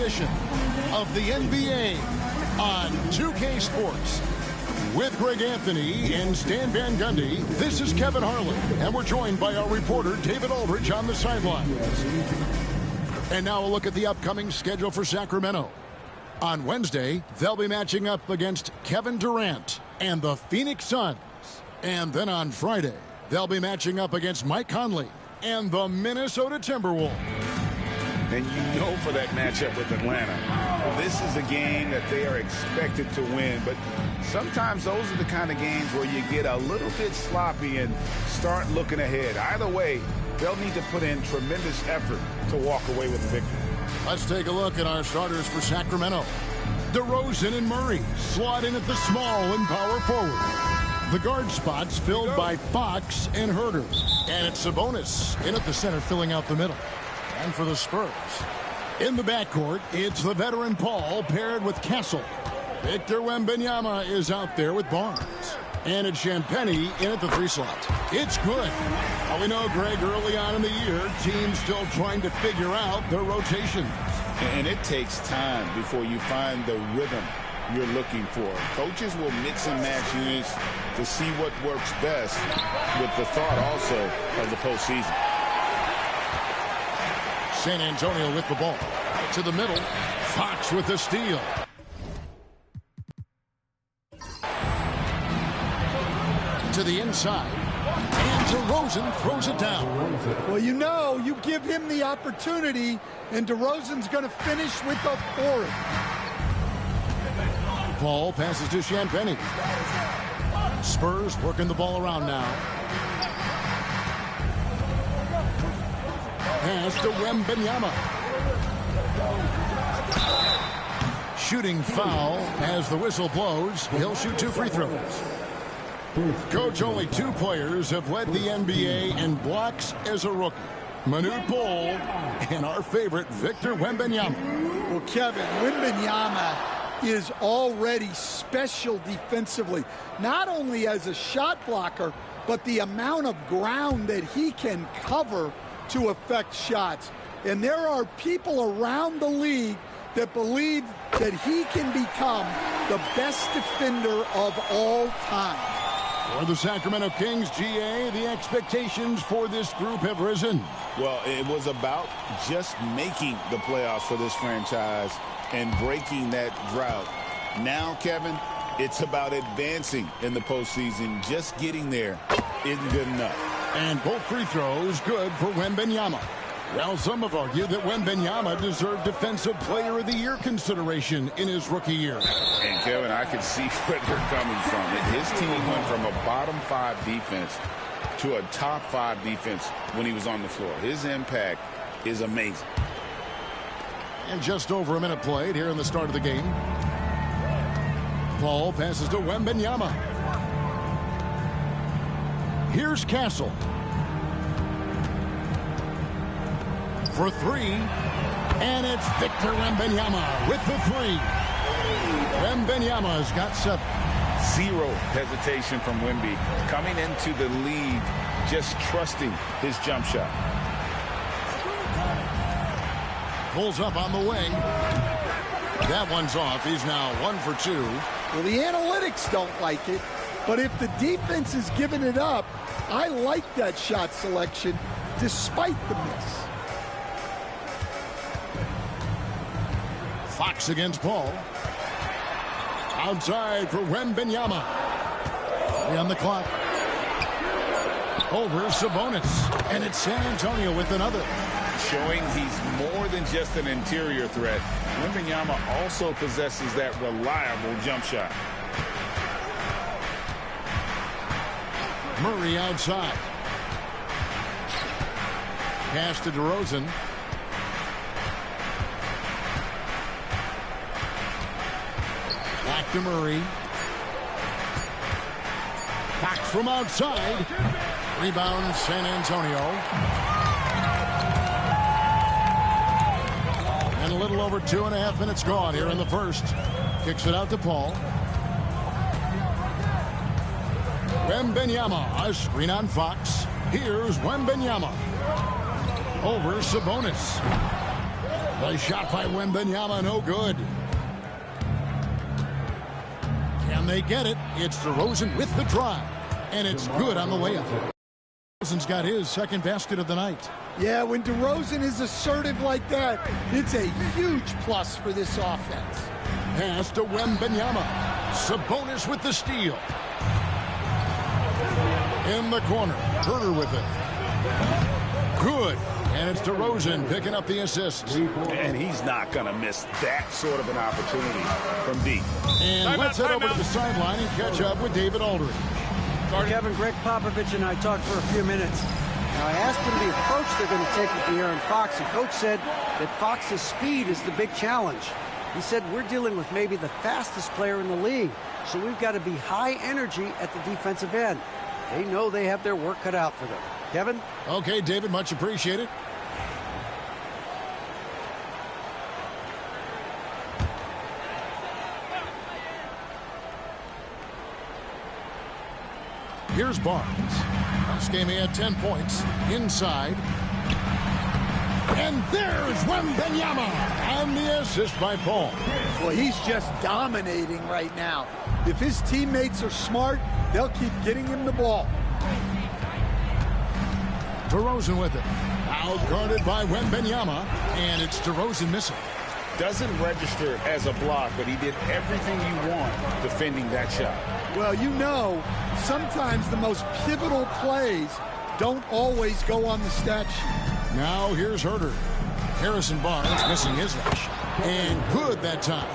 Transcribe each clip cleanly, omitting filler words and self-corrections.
edition of the NBA on 2K Sports. With Greg Anthony and Stan Van Gundy, this is Kevin Harlan, and we're joined by our reporter David Aldridge on the sidelines. And now a look at the upcoming schedule for Sacramento. On Wednesday, they'll be matching up against Kevin Durant and the Phoenix Suns. And then on Friday, they'll be matching up against Mike Conley and the Minnesota Timberwolves. And you know for that matchup with Atlanta, this is a game that they are expected to win. But sometimes those are the kind of games where you get a little bit sloppy and start looking ahead. Either way, they'll need to put in tremendous effort to walk away with the victory. Let's take a look at our starters for Sacramento. DeRozan and Murray slot in at the small and power forward. The guard spots filled by Fox and Herter. And it's Sabonis in at the center filling out the middle. And for the Spurs, in the backcourt, it's the veteran Paul paired with Castle. Victor Wembanyama is out there with Barnes. And it's Champagnie in at the 3 slot. It's good. Now we know, Greg, early on in the year, teams still trying to figure out their rotations. And it takes time before you find the rhythm you're looking for. Coaches will mix and match units to see what works best, with the thought also of the postseason. San Antonio with the ball. To the middle. Fox with the steal. To the inside. And DeRozan throws it down. Well, you give him the opportunity, and DeRozan's going to finish with the fourth. Paul passes to Champagnie. Spurs working the ball around now. Pass to Wembanyama. Shooting foul as the whistle blows. He'll shoot 2 free throws. Coach, only 2 players have led the NBA in blocks as a rookie. Manute Bol and our favorite Victor Wembanyama. Well, Kevin, Wembanyama is already special defensively, not only as a shot blocker, but the amount of ground that he can cover to affect shots. And there are people around the league that believe that he can become the best defender of all time. For the Sacramento Kings, GA, the expectations for this group have risen. Well, it was about just making the playoffs for this franchise and breaking that drought. Now, Kevin, it's about advancing in the postseason. Just getting there isn't good enough. And both free throws good for Wembanyama. Well, some have argued that Wembanyama deserved Defensive Player of the Year consideration in his rookie year. And, Kevin, I can see where they're coming from. His team went from a bottom 5 defense to a top 5 defense when he was on the floor. His impact is amazing. And just over a minute played here in the start of the game. Paul passes to Wembanyama. Here's Castle. For 3. And it's Victor Wembanyama with the 3. Wembanyama's got 7. Zero hesitation from Wemby. Coming into the league, just trusting his jump shot. Pulls up on the wing. That one's off. He's now 1 for 2. Well, the analytics don't like it, but if the defense is giving it up, I like that shot selection despite the miss. Fox against Paul. Outside for Wembanyama. 3 on the clock. Over Sabonis. And it's San Antonio with another. Showing he's more than just an interior threat. Wembanyama also possesses that reliable jump shot. Murray outside. Pass to DeRozan. Back to Murray. Fox from outside. Rebound San Antonio. And a little over 2.5 minutes gone here in the first. Kicks it out to Paul. Wembanyama, a screen on Fox. Here's Wembanyama. Over Sabonis. The shot by Wembanyama, no good. Can they get it? It's DeRozan with the drive. And it's good on the layup. DeRozan's got his second basket of the night. Yeah, when DeRozan is assertive like that, it's a huge plus for this offense. Pass to Wembanyama. Sabonis with the steal. In the corner. Herter with it. Good. And it's DeRozan picking up the assist. And he's not going to miss that sort of an opportunity from deep. And let's head over to the sideline and catch up with David Aldridge. Kevin, Greg Popovich and I talked for a few minutes. Now, I asked him the approach they're going to take with De'Aaron Fox, and Coach said that Fox's speed is the big challenge. He said we're dealing with maybe the fastest player in the league, so we've got to be high energy at the defensive end. They know they have their work cut out for them. Kevin? Okay, David, much appreciated. Here's Barnes. This game he had 10 points. Inside. And there's Wembanyama. And the assist by Paul. Well, he's just dominating right now. If his teammates are smart, they'll keep getting him the ball. DeRozan with it. Out guarded by Wembanyama. And it's DeRozan missing. Doesn't register as a block, but he did everything you want defending that shot. Well, you know, sometimes the most pivotal plays don't always go on the stat sheet. Now here's Herter. Harrison Barnes missing his last shot. And good that time.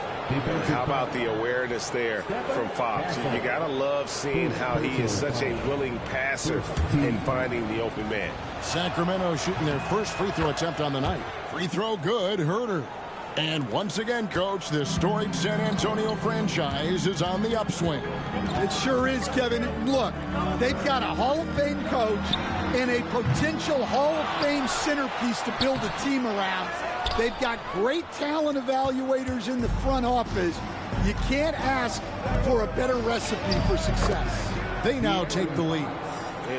How about the awareness there from Fox? You got to love seeing how he is such a willing passer in finding the open man. Sacramento shooting their first free throw attempt on the night. Free throw good, Herter. And once again, Coach, the storied San Antonio franchise is on the upswing. It sure is, Kevin. Look, they've got a Hall of Fame coach and a potential Hall of Fame centerpiece to build a team around. They've got great talent evaluators in the front office. You can't ask for a better recipe for success. They now take the lead.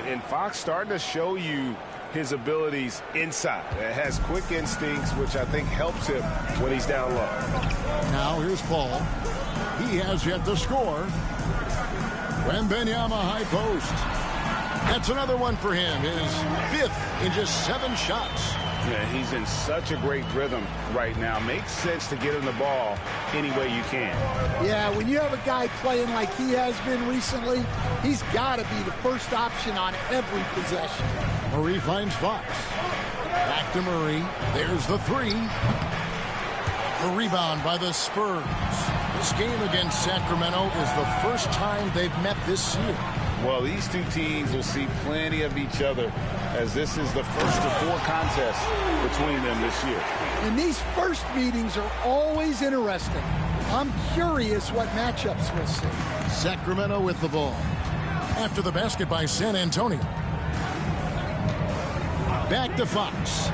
And Fox starting to show you his abilities inside. It has quick instincts, which I think helps him when he's down low. Now here's Paul. He has yet to score. Wembanyama high post. That's another one for him. His fifth in just 7 shots. Yeah, he's in such a great rhythm right now. Makes sense to get him the ball any way you can. Yeah, when you have a guy playing like he has been recently, he's got to be the first option on every possession. Murray finds Fox. Back to Murray. There's the 3. The rebound by the Spurs. This game against Sacramento is the first time they've met this year. Well, these two teams will see plenty of each other, as this is the first of 4 contests between them this year. And these first meetings are always interesting. I'm curious what matchups we'll see. Sacramento with the ball. After the basket by San Antonio. Back to Fox.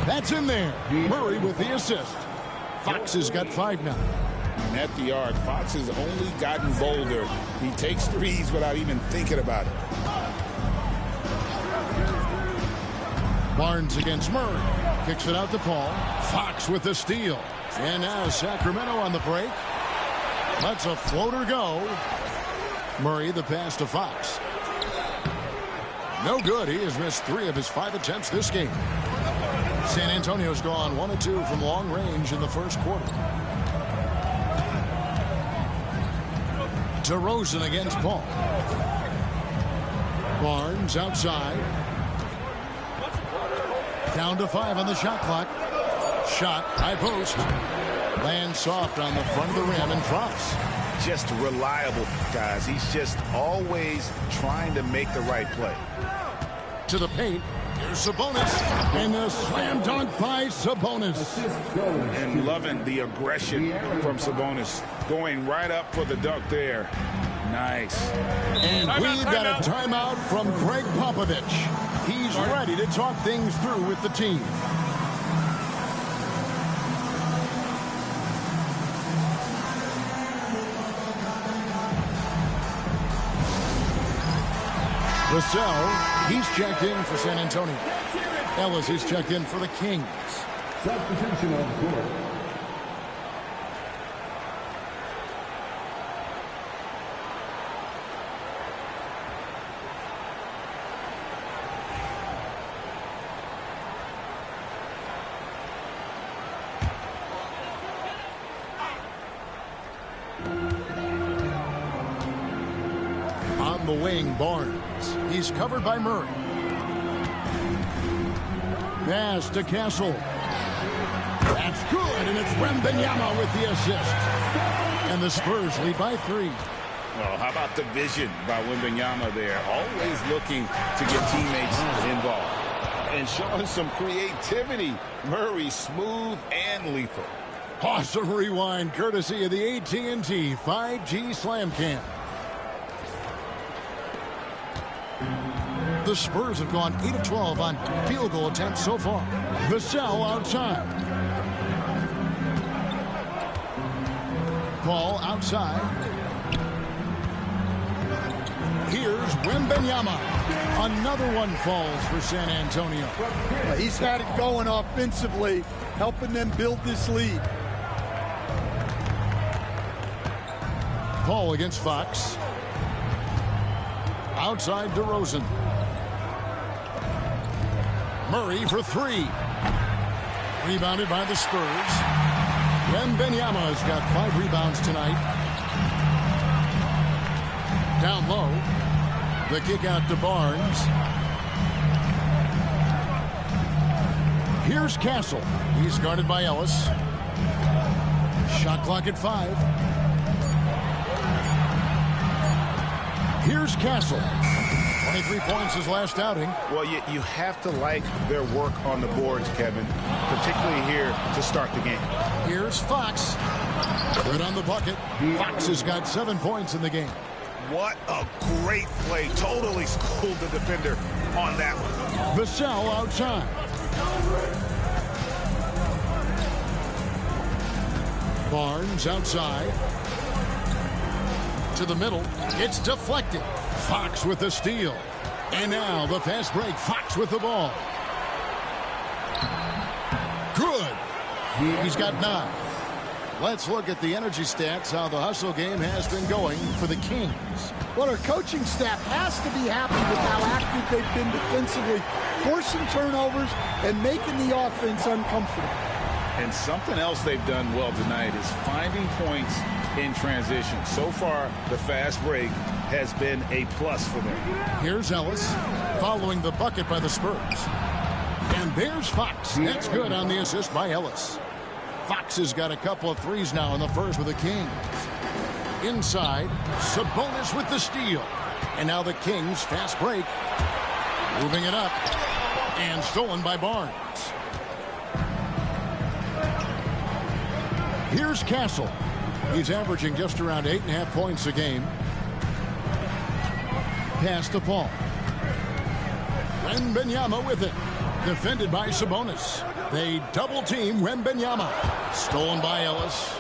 That's in there. Murray with the assist. Fox has got 5 now. And at the arc, Fox has only gotten bolder. He takes threes without even thinking about it. Barnes against Murray. Kicks it out to Paul. Fox with the steal. And now Sacramento on the break. Lets a floater go. Murray the pass to Fox. No good. He has missed 3 of his 5 attempts this game. San Antonio's gone 1 of 2 from long range in the first quarter. DeRozan against Paul. Barnes outside. Down to 5 on the shot clock. Shot, high post. Lands soft on the front of the rim and drops. Just reliable, guys. He's just always trying to make the right play. To the paint. Here's Sabonis. And a slam dunk by Sabonis. And loving the aggression from Sabonis. Going right up for the dunk there. Nice. And we've got a timeout from Greg Popovich. He's ready to talk things through with the team. Vassell, he's checked in for San Antonio. Ellis is checked in for the Kings. Substitution on court. On the wing, Barnes. He's covered by Murray. Pass to Castle. That's good, and it's Wembanyama with the assist. And the Spurs lead by 3. Well, how about the vision by Wembanyama there? Always looking to get teammates involved. And showing some creativity. Murray, smooth and lethal. Awesome rewind, courtesy of the AT&T 5G Slam Cam. The Spurs have gone 8 of 12 on field goal attempts so far. Vassell outside. Ball outside. Here's Wembanyama. Another one falls for San Antonio. He's had it going offensively, helping them build this lead. Paul against Fox. Outside DeRozan. Murray for 3. Rebounded by the Spurs. Wembanyama's got 5 rebounds tonight. Down low. The kick out to Barnes. Here's Castle. He's guarded by Ellis. Shot clock at 5. Here's Castle. 23 points his last outing. Well, you have to like their work on the boards, Kevin, particularly here to start the game. Here's Fox. Good on the bucket. Fox has got 7 points in the game. What a great play. Totally schooled the defender on that one. Vassell outside. Barnes outside. To the middle. It's deflected. Fox with the steal. And now the fast break. Fox with the ball. Good. He's got 9. Let's look at the energy stats, how the hustle game has been going for the Kings. Well, our coaching staff has to be happy with how active they've been defensively, forcing turnovers and making the offense uncomfortable. And something else they've done well tonight is finding points in transition. So far, the fast break has been a plus for them. Here's Ellis following the bucket by the Spurs. And there's Fox. That's good on the assist by Ellis. Fox has got a couple of threes now in the first with the Kings. Inside, Sabonis with the steal. And now the Kings fast break. Moving it up. And stolen by Barnes. Here's Castle. He's averaging just around 8.5 points a game. Pass to Paul. Wembanyama with it. Defended by Sabonis. They double team Wembanyama. Stolen by Ellis.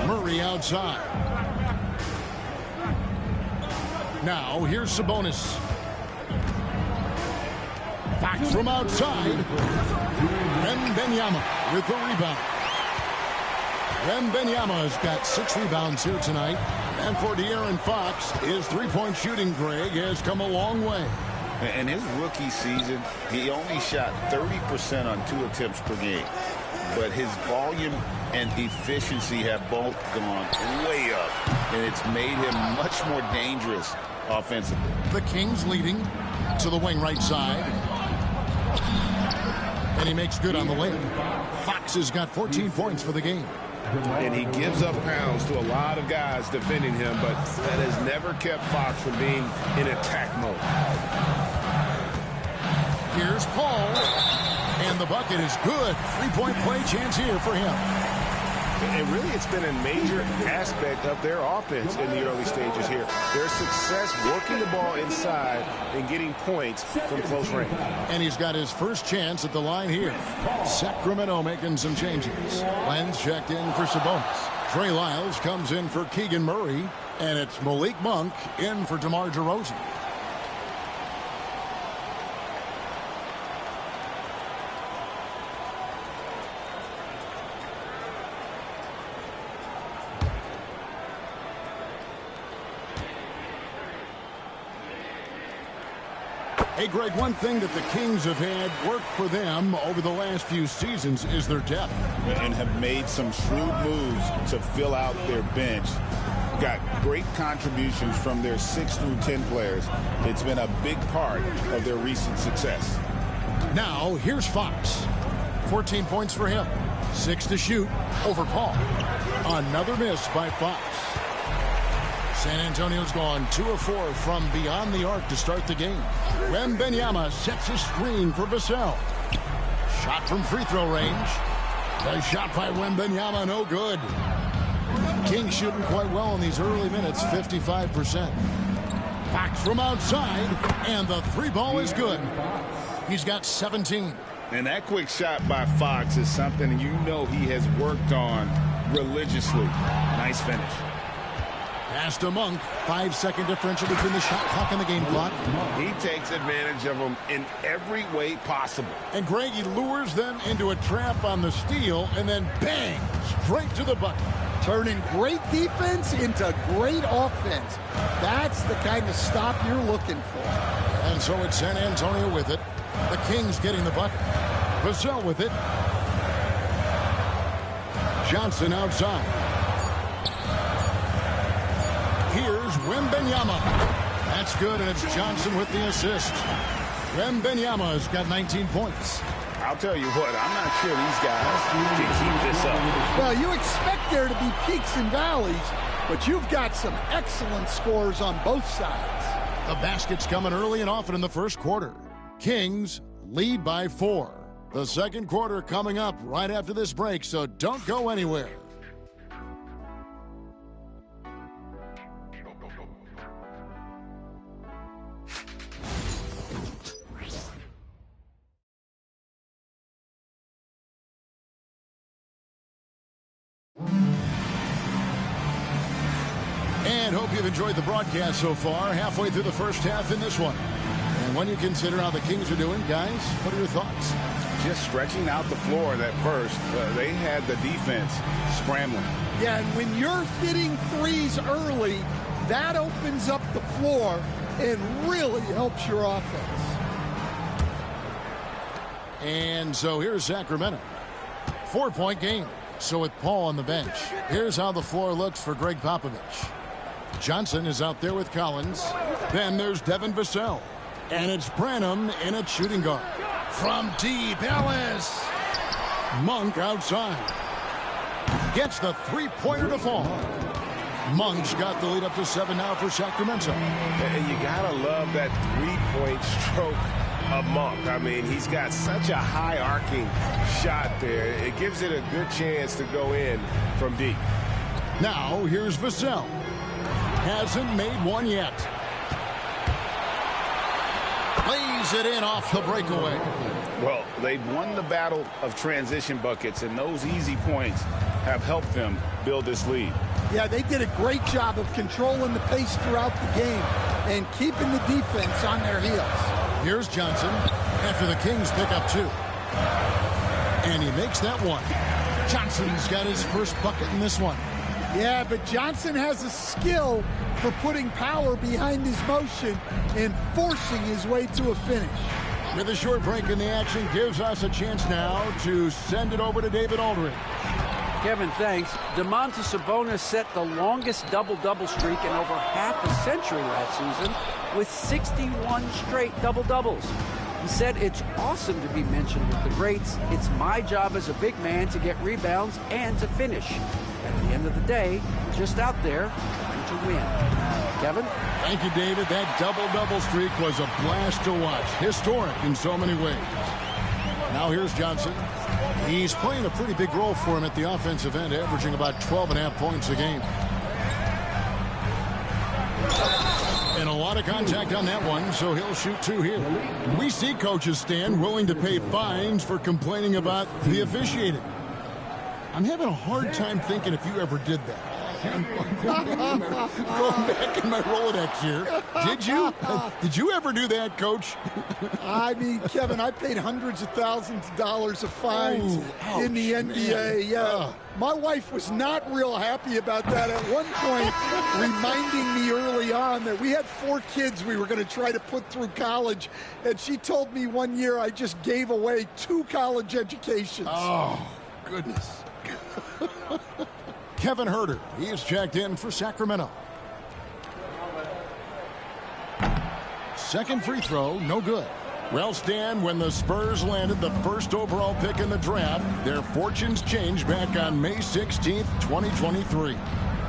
Murray outside. Now here's Sabonis. Back from outside. Wembanyama with the rebound. Wembanyama's got 6 rebounds here tonight. And for De'Aaron Fox, his three-point shooting, Greg, has come a long way. In his rookie season, he only shot 30% on 2 attempts per game. But his volume and efficiency have both gone way up. And it's made him much more dangerous offensively. The Kings leading to the wing right side. And he makes good on the layup. Fox has got 14 points for the game. And he gives up pounds to a lot of guys defending him, but that has never kept Fox from being in attack mode. Here's Paul. And the bucket is good. 3-point play chance here for him. And really, it's been a major aspect of their offense in the early stages here. Their success working the ball inside and getting points from close range. And he's got his first chance at the line here. Sacramento making some changes. Lenz checked in for Sabonis. Trey Lyles comes in for Keegan Murray. And it's Malik Monk in for DeMar DeRozan. Hey, Greg, one thing that the Kings have had work for them over the last few seasons is their depth. And have made some shrewd moves to fill out their bench. Got great contributions from their 6 through 10 players. It's been a big part of their recent success. Now, here's Fox. 14 points for him. 6 to shoot over Paul. Another miss by Fox. San Antonio's gone 2 of 4 from beyond the arc to start the game. Wembanyama sets a screen for Vassell. Shot from free throw range. The shot by Wembanyama, no good. Kings shooting quite well in these early minutes, 55%. Fox from outside, and the 3-ball is good. He's got 17. And that quick shot by Fox is something you know he has worked on religiously. Nice finish. Pass to Monk. 5-second differential between the shot clock and the game clock. He takes advantage of them in every way possible. And Greg, he lures them into a trap on the steal, and then bang, straight to the bucket. Turning great defense into great offense. That's the kind of stop you're looking for. And so it's San Antonio with it. The Kings getting the bucket. Vassell with it. Johnson outside. Here's Wembanyama. That's good, and it's Johnson with the assist. Wembanyama's got 19 points. I'll tell you what, I'm not sure these guys can keep this up. Well, you expect there to be peaks and valleys, but you've got some excellent scores on both sides. The basket's coming early and often in the first quarter. Kings lead by 4. The second quarter coming up right after this break, so don't go anywhere. And hope you've enjoyed the broadcast so far. Halfway through the first half in this one. And when you consider how the Kings are doing, guys, what are your thoughts? Just stretching out the floor that first. They had the defense scrambling. Yeah, and when you're hitting threes early, that opens up the floor and really helps your offense. And so here's Sacramento. 4-point game. So with Paul on the bench, here's how the floor looks for Greg Popovich. Johnson is out there with Collins. Then there's Devin Vassell. And it's Branham in at shooting guard. From deep, Ellis. Monk outside. Gets the 3-pointer to fall. Monk's got the lead up to 7 now for Sacramento. And you gotta love that 3-point stroke of Monk. I mean, he's got such a high arcing shot there. It gives it a good chance to go in from deep. Now here's Vassell. Hasn't made one yet. Plays it in off the breakaway. Well, they've won the battle of transition buckets, and those easy points have helped them build this lead. Yeah, they did a great job of controlling the pace throughout the game and keeping the defense on their heels. Here's Johnson after the Kings pick up 2. And he makes that one. Johnson's got his first bucket in this one. Yeah, but Johnson has a skill for putting power behind his motion and forcing his way to a finish. With a short break in the action, gives us a chance now to send it over to David Aldridge. Kevin, thanks. Domantas Sabonis set the longest double-double streak in over half a century last season with 61 straight double-doubles. He said, "It's awesome to be mentioned with the greats. It's my job as a big man to get rebounds and to finish. At the end of the day, we're just out there trying to win." Kevin? Thank you, David. That double-double streak was a blast to watch. Historic in so many ways. Now here's Johnson. He's playing a pretty big role for him at the offensive end, averaging about 12.5 points a game. And a lot of contact on that one, so he'll shoot 2 here. We see coaches stand willing to pay fines for complaining about the officiating. I'm having a hard time thinking if you ever did that. I'm going back in my Rolodex here. Did you? Did you ever do that, Coach? I mean, Kevin, I paid hundreds of thousands of dollars of fines in the NBA. Yeah. My wife was not real happy about that at one point, reminding me early on that we had 4 kids we were going to try to put through college. And she told me one year I just gave away 2 college educations. Oh, goodness. Kevin Huerter, he is checked in for Sacramento. Second free throw, no good. Well, Stan, when the Spurs landed the first overall pick in the draft, their fortunes changed back on May 16th, 2023.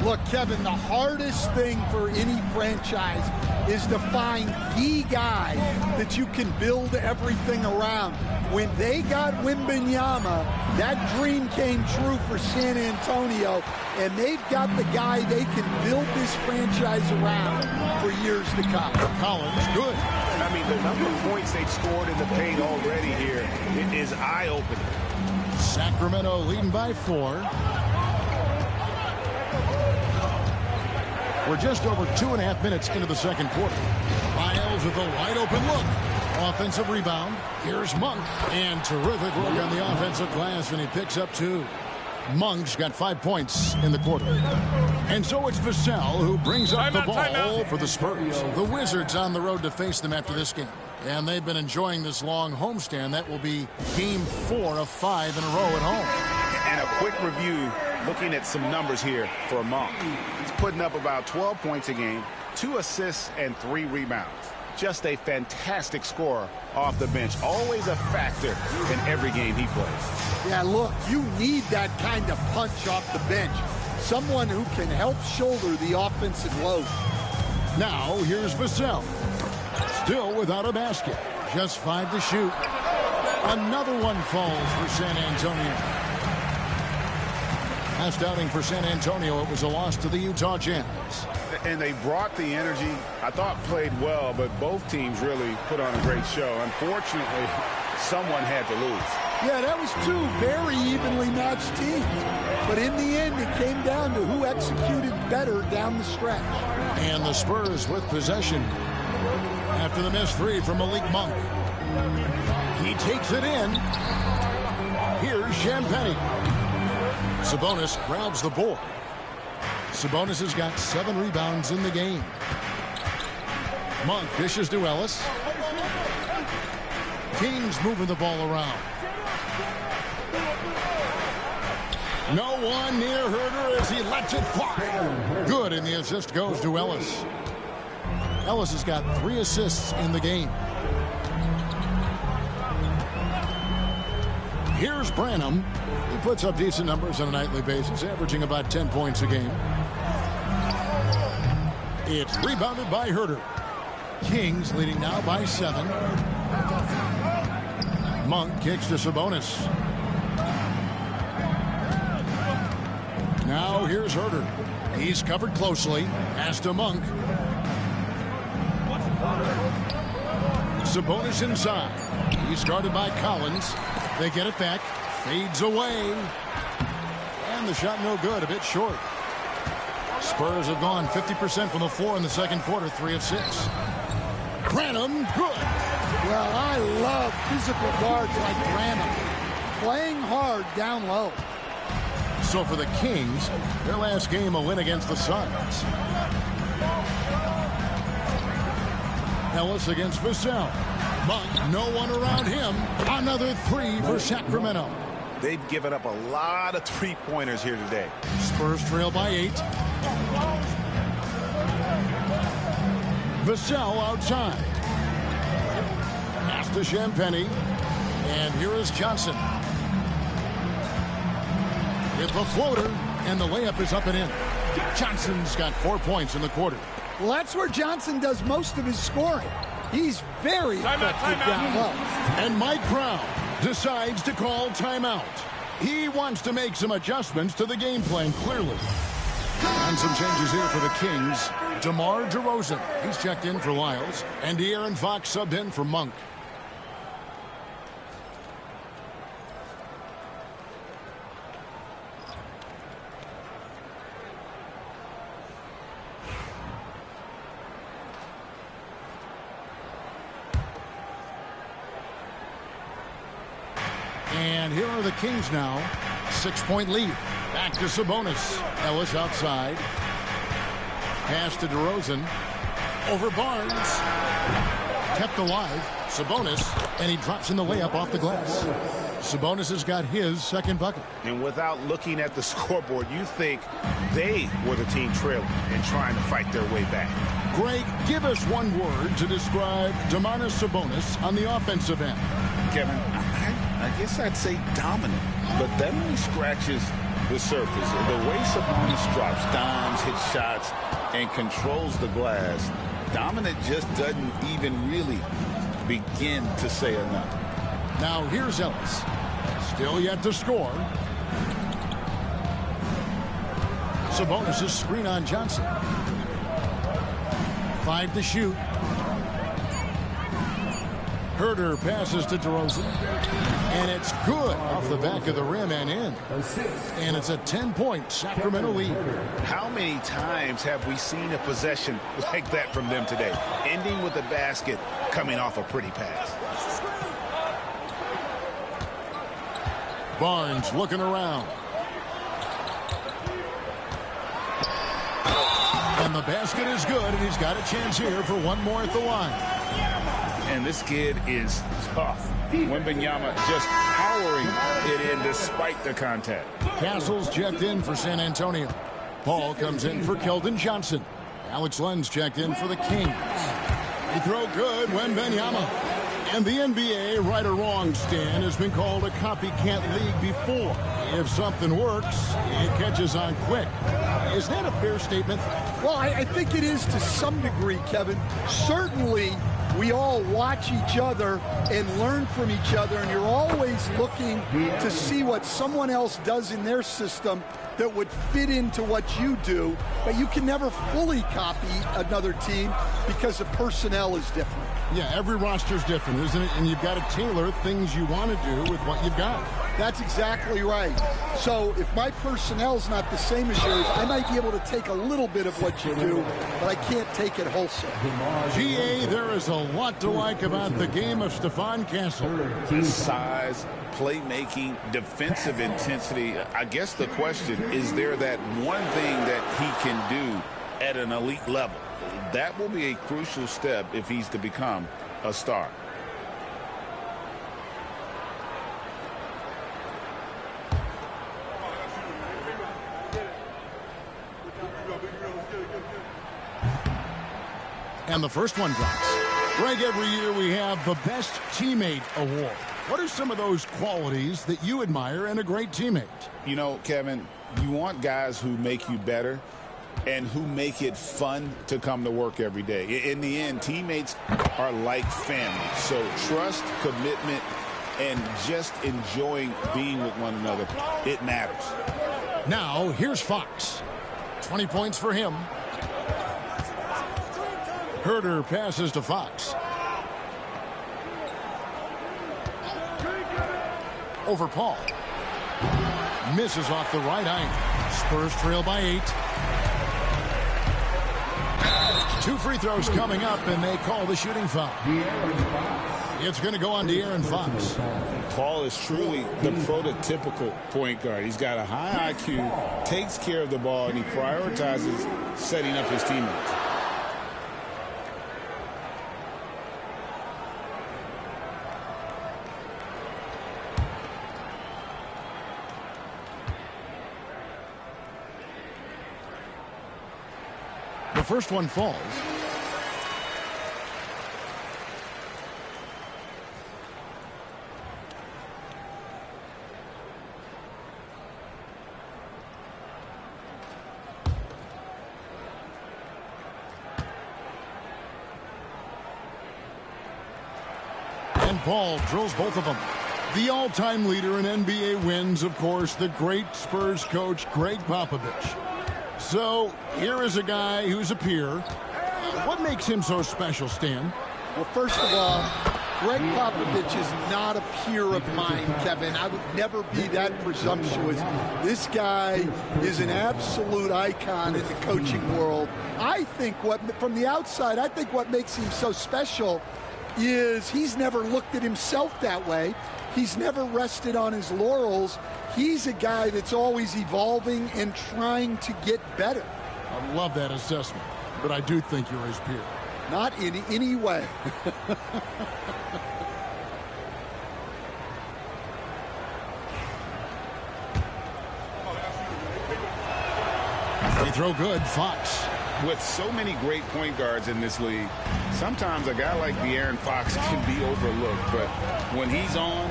Look, Kevin, the hardest thing for any franchise is to find the guy that you can build everything around. When they got Wembanyama, that dream came true for San Antonio, and they've got the guy they can build this franchise around for years to come. Collins, good. I mean, the number of points they've scored in the paint already here is eye-opening. Sacramento leading by 4. We're just over 2.5 minutes into the second quarter. Miles with a wide-open look. Offensive rebound. Here's Monk. And terrific work on the offensive glass, and he picks up 2. Monk's got 5 points in the quarter. And so it's Vassell who brings up the ball for the Spurs. The Wizards on the road to face them after this game. And they've been enjoying this long homestand. That will be game 4 of 5 in a row at home. And a quick review, looking at some numbers here for Monk. He's putting up about 12 points a game, 2 assists, and 3 rebounds. Just a fantastic scorer off the bench. Always a factor in every game he plays. Yeah, look, you need that kind of punch off the bench. Someone who can help shoulder the offensive load. Now, here's Vassell. Still without a basket. Just 5 to shoot. Another one falls for San Antonio. Last outing for San Antonio, it was a loss to the Utah Jazz. And they brought the energy. I thought played well, but both teams really put on a great show. Unfortunately, someone had to lose. Yeah, that was 2 very evenly matched teams. But in the end, it came down to who executed better down the stretch. And the Spurs with possession after the missed 3 from Malik Monk. He takes it in. Here's Champagnie. Sabonis grabs the board. Sabonis has got 7 rebounds in the game. Monk dishes to Ellis. Kings moving the ball around. No one near Huerter as he lets it fly. Good, and the assist goes to Ellis. Ellis has got 3 assists in the game. Here's Branham. He puts up decent numbers on a nightly basis, averaging about 10 points a game. It's rebounded by Huerter. Kings leading now by 7. Monk kicks to Sabonis. Now here's Huerter. He's covered closely. Pass to Monk. Sabonis inside. He's guarded by Collins. They get it back. Fades away. And the shot no good. A bit short. Spurs have gone 50% from the floor in the second quarter. 3 of 6. Branham, good. Well, I love physical guards like Branham. Playing hard down low. So for the Kings, their last game a win against the Suns. Ellis against Vassell. Monk, no one around him. Another 3 for Sacramento. They've given up a lot of 3-pointers here today. Spurs trail by 8. Vassell outside. Pass to Champagnie. And here is Johnson. With the floater, and the layup is up and in. Johnson's got 4 points in the quarter. Well, that's where Johnson does most of his scoring. He's very effective down low. And Mike Brown decides to call timeout. He wants to make some adjustments to the game plan, clearly. And some changes here for the Kings. DeMar DeRozan, he's checked in for Lyles. And De'Aaron Fox subbed in for Monk. And here are the Kings now. 6-point lead. Back to Sabonis. Ellis outside. Pass to DeRozan. Over Barnes. Kept alive. Sabonis. And he drops in the layup off the glass. Sabonis has got his second bucket. And without looking at the scoreboard, you think they were the team trailing and trying to fight their way back. Greg, give us one word to describe Domantas Sabonis on the offensive end. Kevin, I guess I'd say dominant, but that only scratches the surface. The way Sabonis drops dimes, hits shots, and controls the glass, dominant just doesn't even really begin to say enough. Now here's Ellis. Still yet to score. Sabonis' screen on Johnson. 5 to shoot. Herter passes to DeRozan. And it's good off the back of the rim and in. And it's a 10-point Sacramento lead. How many times have we seen a possession like that from them today? Ending with a basket, coming off a pretty pass. Barnes looking around. And the basket is good, and he's got a chance here for one more at the line. And this kid is tough. Wembanyama just powering it in despite the contact. Castle's checked in for San Antonio. Paul comes in for Keldon Johnson. Alex Len's checked in for the Kings. He throw good, Wembanyama. And the NBA, right or wrong, Stan, has been called a copycat league before. If something works, it catches on quick. Is that a fair statement? Well, I think it is to some degree, Kevin. Certainly, we all watch each other and learn from each other, and you're always looking to see what someone else does in their system that would fit into what you do, but you can never fully copy another team because the personnel is different. Yeah, every roster's different, isn't it? And you've got to tailor things you want to do with what you've got. That's exactly right. So if my personnel's not the same as yours, I might be able to take a little bit of what you do, but I can't take it wholesale. GA, there is a lot to like about the game of Stephon Castle. His size, playmaking, defensive intensity. I guess the question, is there that one thing that he can do at an elite level? That will be a crucial step if he's to become a star. And the first one drops. Greg, every year we have the Best Teammate Award. What are some of those qualities that you admire in a great teammate? You know, Kevin, you want guys who make you better and who make it fun to come to work every day. In the end, teammates are like family. So trust, commitment, and just enjoying being with one another, it matters. Now, here's Fox. 20 points for him. Herter passes to Fox. Over Paul. Misses off the right iron. Spurs trail by 8. 2 free throws coming up, and they call the shooting foul. It's going to go on De'Aaron Fox. Paul is truly the prototypical point guard. He's got a high IQ, takes care of the ball, and he prioritizes setting up his teammates. The first one falls. And Paul drills both of them. The all-time leader in NBA wins, of course, the great Spurs coach, Greg Popovich. So here is a guy who's a peer. What makes him so special, Stan? Well, first of all, Greg Popovich is not a peer of mine, Kevin. I would never be that presumptuous. This guy is an absolute icon in the coaching world. I think from the outside, what makes him so special is he's never looked at himself that way. he's never rested on his laurels. He's a guy that's always evolving and trying to get better. I love that assessment, but I do think you're his peer. Not in any way. They throw good. Fox. With so many great point guards in this league, sometimes a guy like De'Aaron Fox can be overlooked, but when he's on,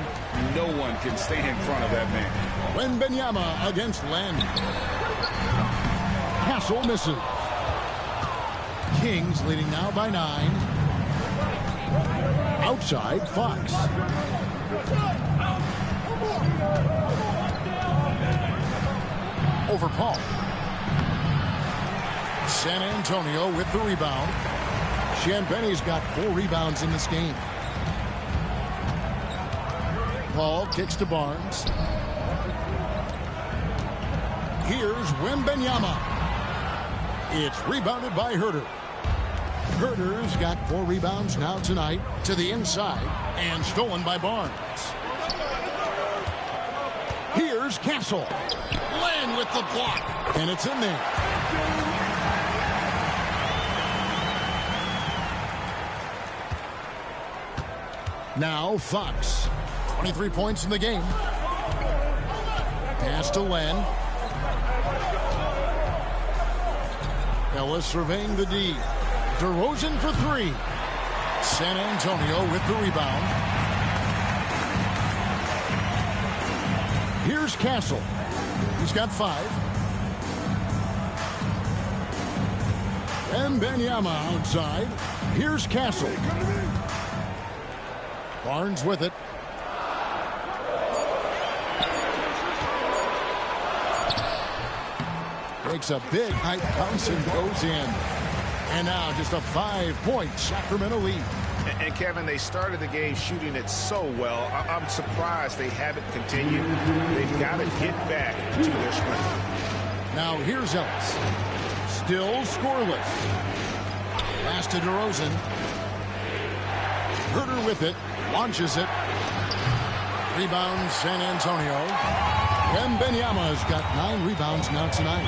no one can stay in front of that man. Wembanyama against Len. Castle misses. Kings leading now by 9. Outside, Fox. Over Paul. San Antonio with the rebound. Champagne's got 4 rebounds in this game. Paul kicks to Barnes. Here's Wembanyama. It's rebounded by Herter. Herter's got 4 rebounds now tonight to the inside and stolen by Barnes. Here's Castle. Len with the block. And it's in there. Now Fox. 23 points in the game. Pass to Len. Ellis surveying the D. DeRozan for 3. San Antonio with the rebound. Here's Castle. He's got 5. Wembanyama outside. Here's Castle. Barnes with it. Takes a big height bounce and goes in. And now just a 5-point Sacramento lead. And Kevin, they started the game shooting it so well. I'm surprised they haven't continued. They've got to get back to their strength. Now here's Ellis. Still scoreless. Pass to DeRozan. Herter with it. Launches it. Rebound San Antonio. Wembanyama's got 9 rebounds now tonight.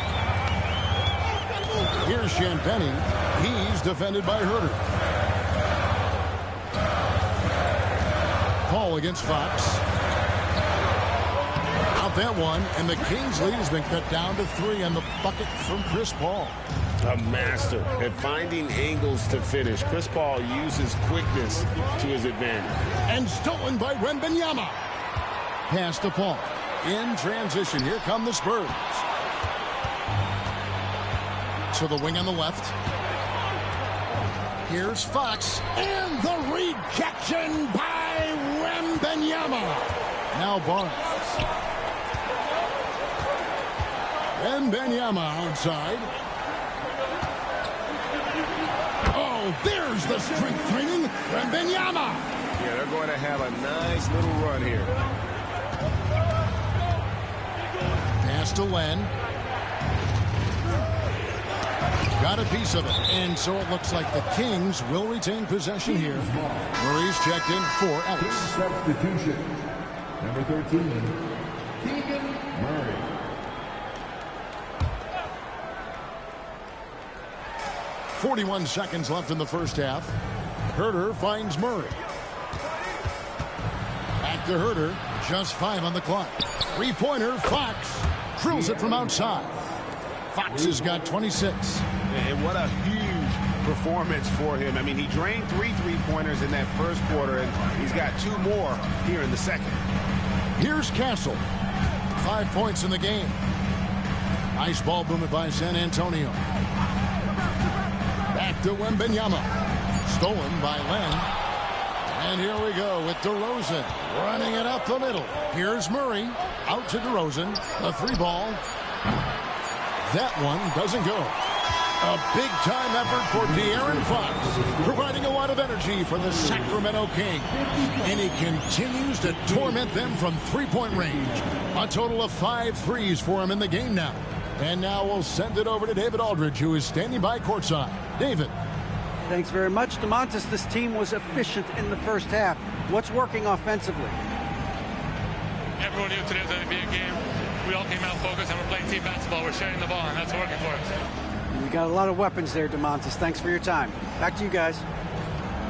Here's Champagnie. He's defended by Herter. Paul against Fox. Out that one, and the Kings lead has been cut down to 3 on the bucket from Chris Paul. A master at finding angles to finish. Chris Paul uses quickness to his advantage. And stolen by Wembanyama. Pass to Paul. In transition, here come the Spurs. To the wing on the left. Here's Fox. And the rejection by Wembanyama. Now Barnes. Wembanyama outside. Oh, there's the strength training. Wembanyama. Yeah, they're going to have a nice little run here. Pass to Len. Got a piece of it, and so it looks like the Kings will retain possession here. Murray's checked in for Ellis. Substitution. Number 13, Keegan Murray. .41 seconds left in the first half. Herter finds Murray. Back to Herter. Just 5 on the clock. 3-pointer, Fox. Drills it from outside. Fox has got 26. And what a huge performance for him. I mean, he drained 3 3-pointers in that first quarter, and he's got 2 more here in the second. Here's Castle. 5 points in the game. Nice ball movement by San Antonio. Back to Wembanyama. Stolen by Len. And here we go with DeRozan running it up the middle. Here's Murray. Out to DeRozan. The 3-ball. That one doesn't go. A big-time effort for De'Aaron Fox, providing a lot of energy for the Sacramento Kings. And he continues to torment them from 3-point range. A total of 5 threes for him in the game now. And now we'll send it over to David Aldridge, who is standing by courtside. David. Thanks very much, DeMontis. This team was efficient in the first half. What's working offensively? everyone knew today was going to be a game. We all came out focused, and we're playing team basketball. We're sharing the ball, and that's working for us. We got a lot of weapons there, DeMontis. Thanks for your time. Back to you guys.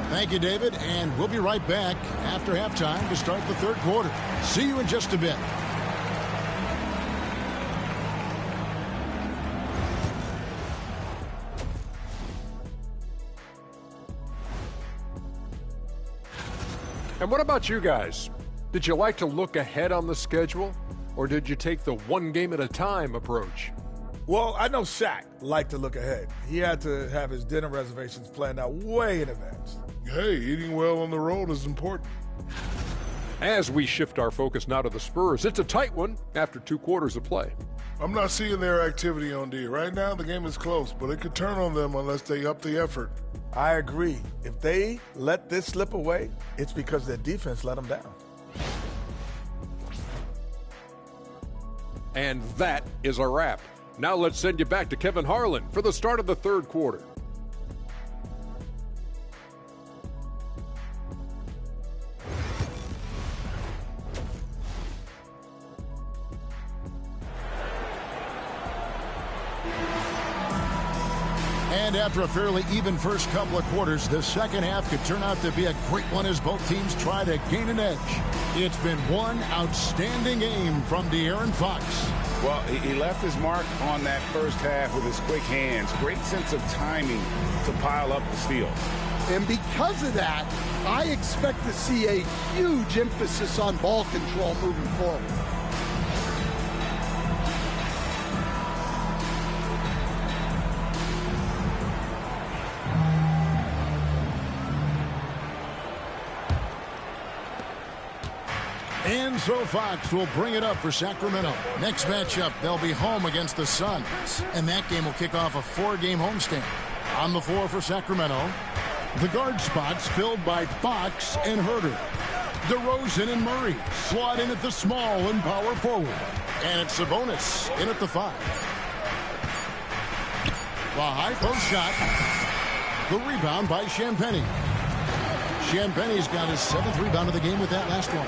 Thank you, David, and we'll be right back after halftime to start the third quarter. See you in just a bit. And what about you guys? Did you like to look ahead on the schedule, or did you take the one game at a time approach? Well, I know Shaq liked to look ahead. He had to have his dinner reservations planned out way in advance. Hey, eating well on the road is important. As we shift our focus now to the Spurs, it's a tight one after 2 quarters of play. I'm not seeing their activity on D. Right now, the game is close, but it could turn on them unless they up the effort. I agree. If they let this slip away, it's because their defense let them down. And that is a wrap. Now let's send you back to Kevin Harlan for the start of the third quarter. And after a fairly even first couple of quarters, the second half could turn out to be a great one as both teams try to gain an edge. It's been one outstanding game from De'Aaron Fox. Well, he left his mark on that first half with his quick hands. Great sense of timing to pile up the steals. And because of that, I expect to see a huge emphasis on ball control moving forward. And so Fox will bring it up for Sacramento. Next matchup, they'll be home against the Suns. And that game will kick off a 4-game homestand. On the floor for Sacramento, the guard spots filled by Fox and Herter. DeRozan and Murray slot in at the small and power forward. And it's Sabonis in at the 5. The high post shot. The rebound by Champagnie. Champagnie's got his 7th rebound of the game with that last one.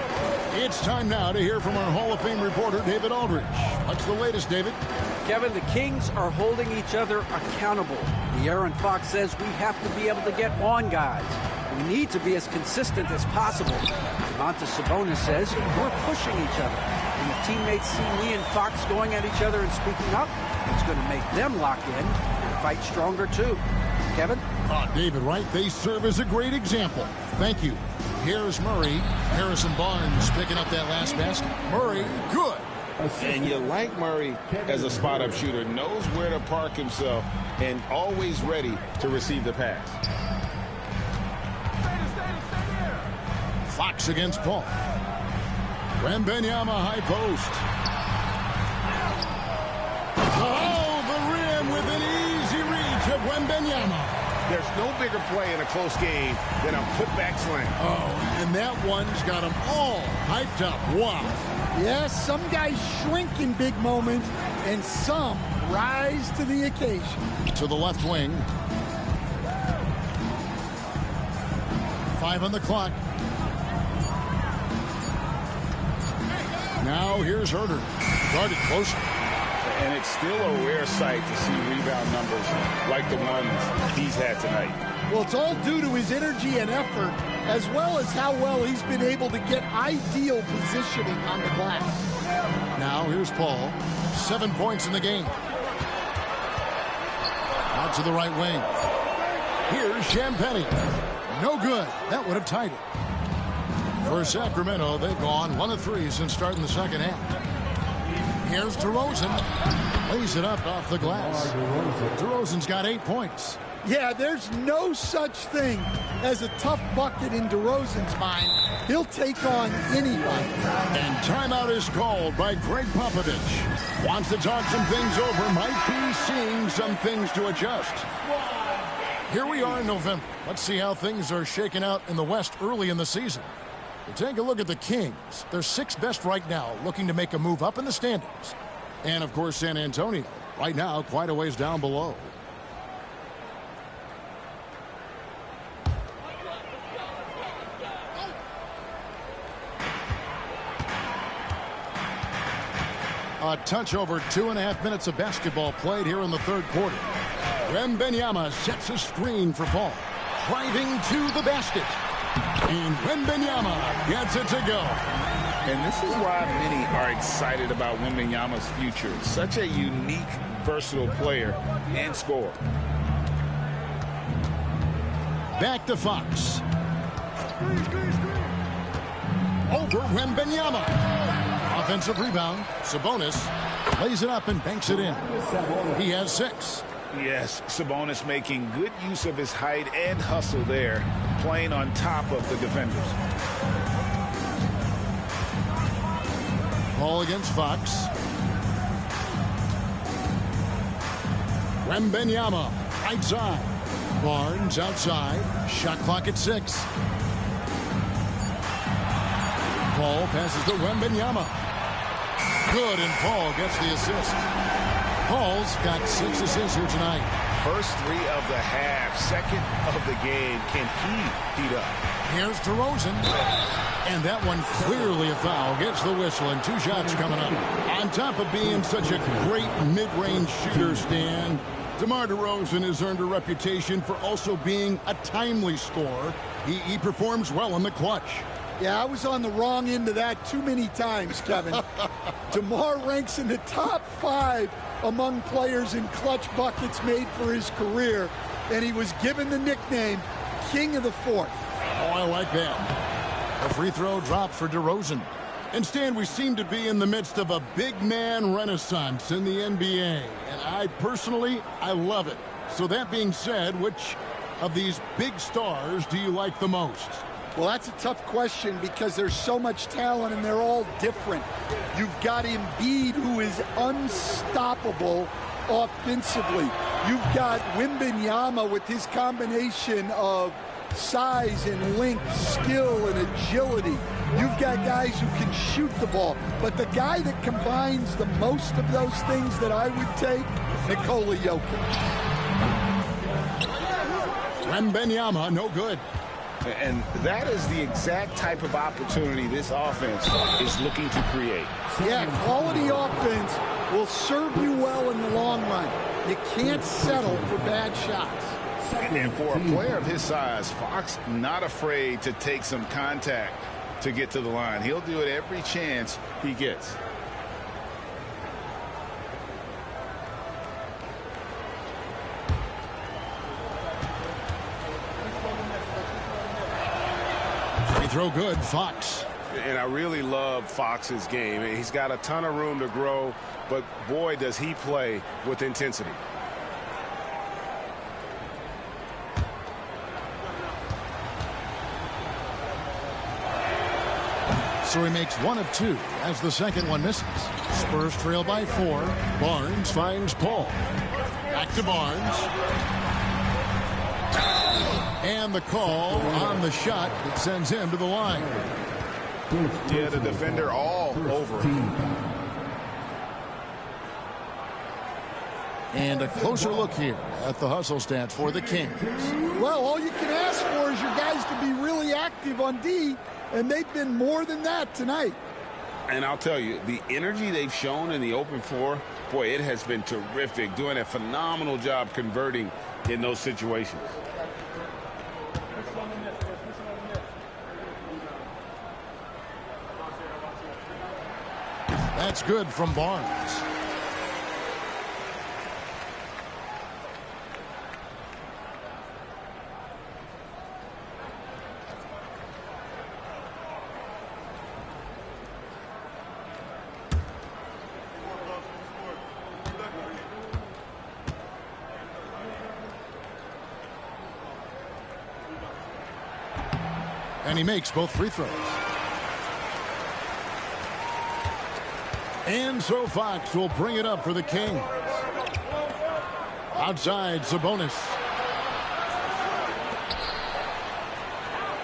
It's time now to hear from our Hall of Fame reporter, David Aldridge. What's the latest, David? Kevin, the Kings are holding each other accountable. De'Aaron Fox says we have to be able to get on guys. We need to be as consistent as possible. Domantas Sabonis says we're pushing each other. And if teammates see me and Fox going at each other and speaking up, it's going to make them lock in and fight stronger too. Kevin? David, right? They serve as a great example. Thank you. Here's Murray. Harrison Barnes picking up that last basket. Murray, good. And you like Murray as a spot-up shooter. Knows where to park himself and always ready to receive the pass. Fox against Paul. Wembanyama high post. Oh, the rim with an easy reach of Wembanyama. There's no bigger play in a close game than a putback slam. Oh, and that one's got them all hyped up. Wow. Yes, some guys shrink in big moments, and some rise to the occasion. To the left wing. 5 on the clock. Now here's Herter. Guarded closer. And it's still a rare sight to see rebound numbers like the ones he's had tonight. Well, it's all due to his energy and effort, as well as how well he's been able to get ideal positioning on the glass. Now here's Paul. 7 points in the game. Out to the right wing. Here's Champagnie. No good. That would have tied it. For Sacramento, they've gone 1 of 3 since starting the second half. Here's DeRozan. Lays it up off the glass. DeRozan's got 8 points. Yeah, there's no such thing as a tough bucket in DeRozan's mind. He'll take on anybody. And timeout is called by Greg Popovich. Wants to talk some things over. Might be seeing some things to adjust. Here we are in November. Let's see how things are shaking out in the West early in the season. We'll take a look at the Kings. They're 6th best right now, looking to make a move up in the standings. And, of course, San Antonio, right now, quite a ways down below. A touch over 2.5 minutes of basketball played here in the third quarter. Wembanyama sets a screen for Paul. Driving to the basket. And Wembanyama gets it to go. And this is why many are excited about Wembanyama's future. Such a unique, versatile player and scorer. Back to Fox. Over Wembanyama. Offensive rebound. Sabonis lays it up and banks it in. He has 6. Yes, Sabonis making good use of his height and hustle there, playing on top of the defenders. Ball against Fox. Wembanyama right side. Barnes outside. Shot clock at 6. Paul passes to Wembanyama. Good, and Paul gets the assist. Paul's got 6 assists here tonight. First 3 of the half, second of the game. Can he heat up? Here's DeRozan. And that one clearly a foul. Gets the whistle, and 2 shots coming up. On top of being such a great mid-range shooter, Stan, DeMar DeRozan has earned a reputation for also being a timely scorer. He performs well in the clutch. Yeah, I was on the wrong end of that too many times, Kevin. DeMar ranks in the top 5 among players in clutch buckets made for his career, and he was given the nickname King of the Fourth. Oh, I like that. A free throw dropped for DeRozan. And Stan, we seem to be in the midst of a big man renaissance in the NBA, and I personally love it. So that being said, which of these big stars do you like the most? Well, that's a tough question because there's so much talent and they're all different. You've got Embiid, who is unstoppable offensively. You've got Wembanyama with his combination of size and length, skill and agility. You've got guys who can shoot the ball. But the guy that combines the most of those things that I would take, Nikola Jokic. Wembanyama, no good. And that is the exact type of opportunity this offense is looking to create. Yeah, quality offense will serve you well in the long run. You can't settle for bad shots. And for a player of his size, Fox not afraid to take some contact to get to the line. He'll do it every chance he gets. Throw good, Fox. And I really love Fox's game. He's got a ton of room to grow, but boy, does he play with intensity. So he makes 1 of 2 as the second one misses. Spurs trail by 4. Barnes finds Paul. Back to Barnes. And the call on the shot that sends him to the line. Yeah, the defender all over him. And a closer look here at the hustle stats for the Kings. Well, all you can ask for is your guys to be really active on D, and they've been more than that tonight. And I'll tell you, the energy they've shown in the open floor, boy, it has been terrific, doing a phenomenal job converting in those situations. That's good from Barnes. And he makes both free throws. And so Fox will bring it up for the Kings. Outside, Sabonis.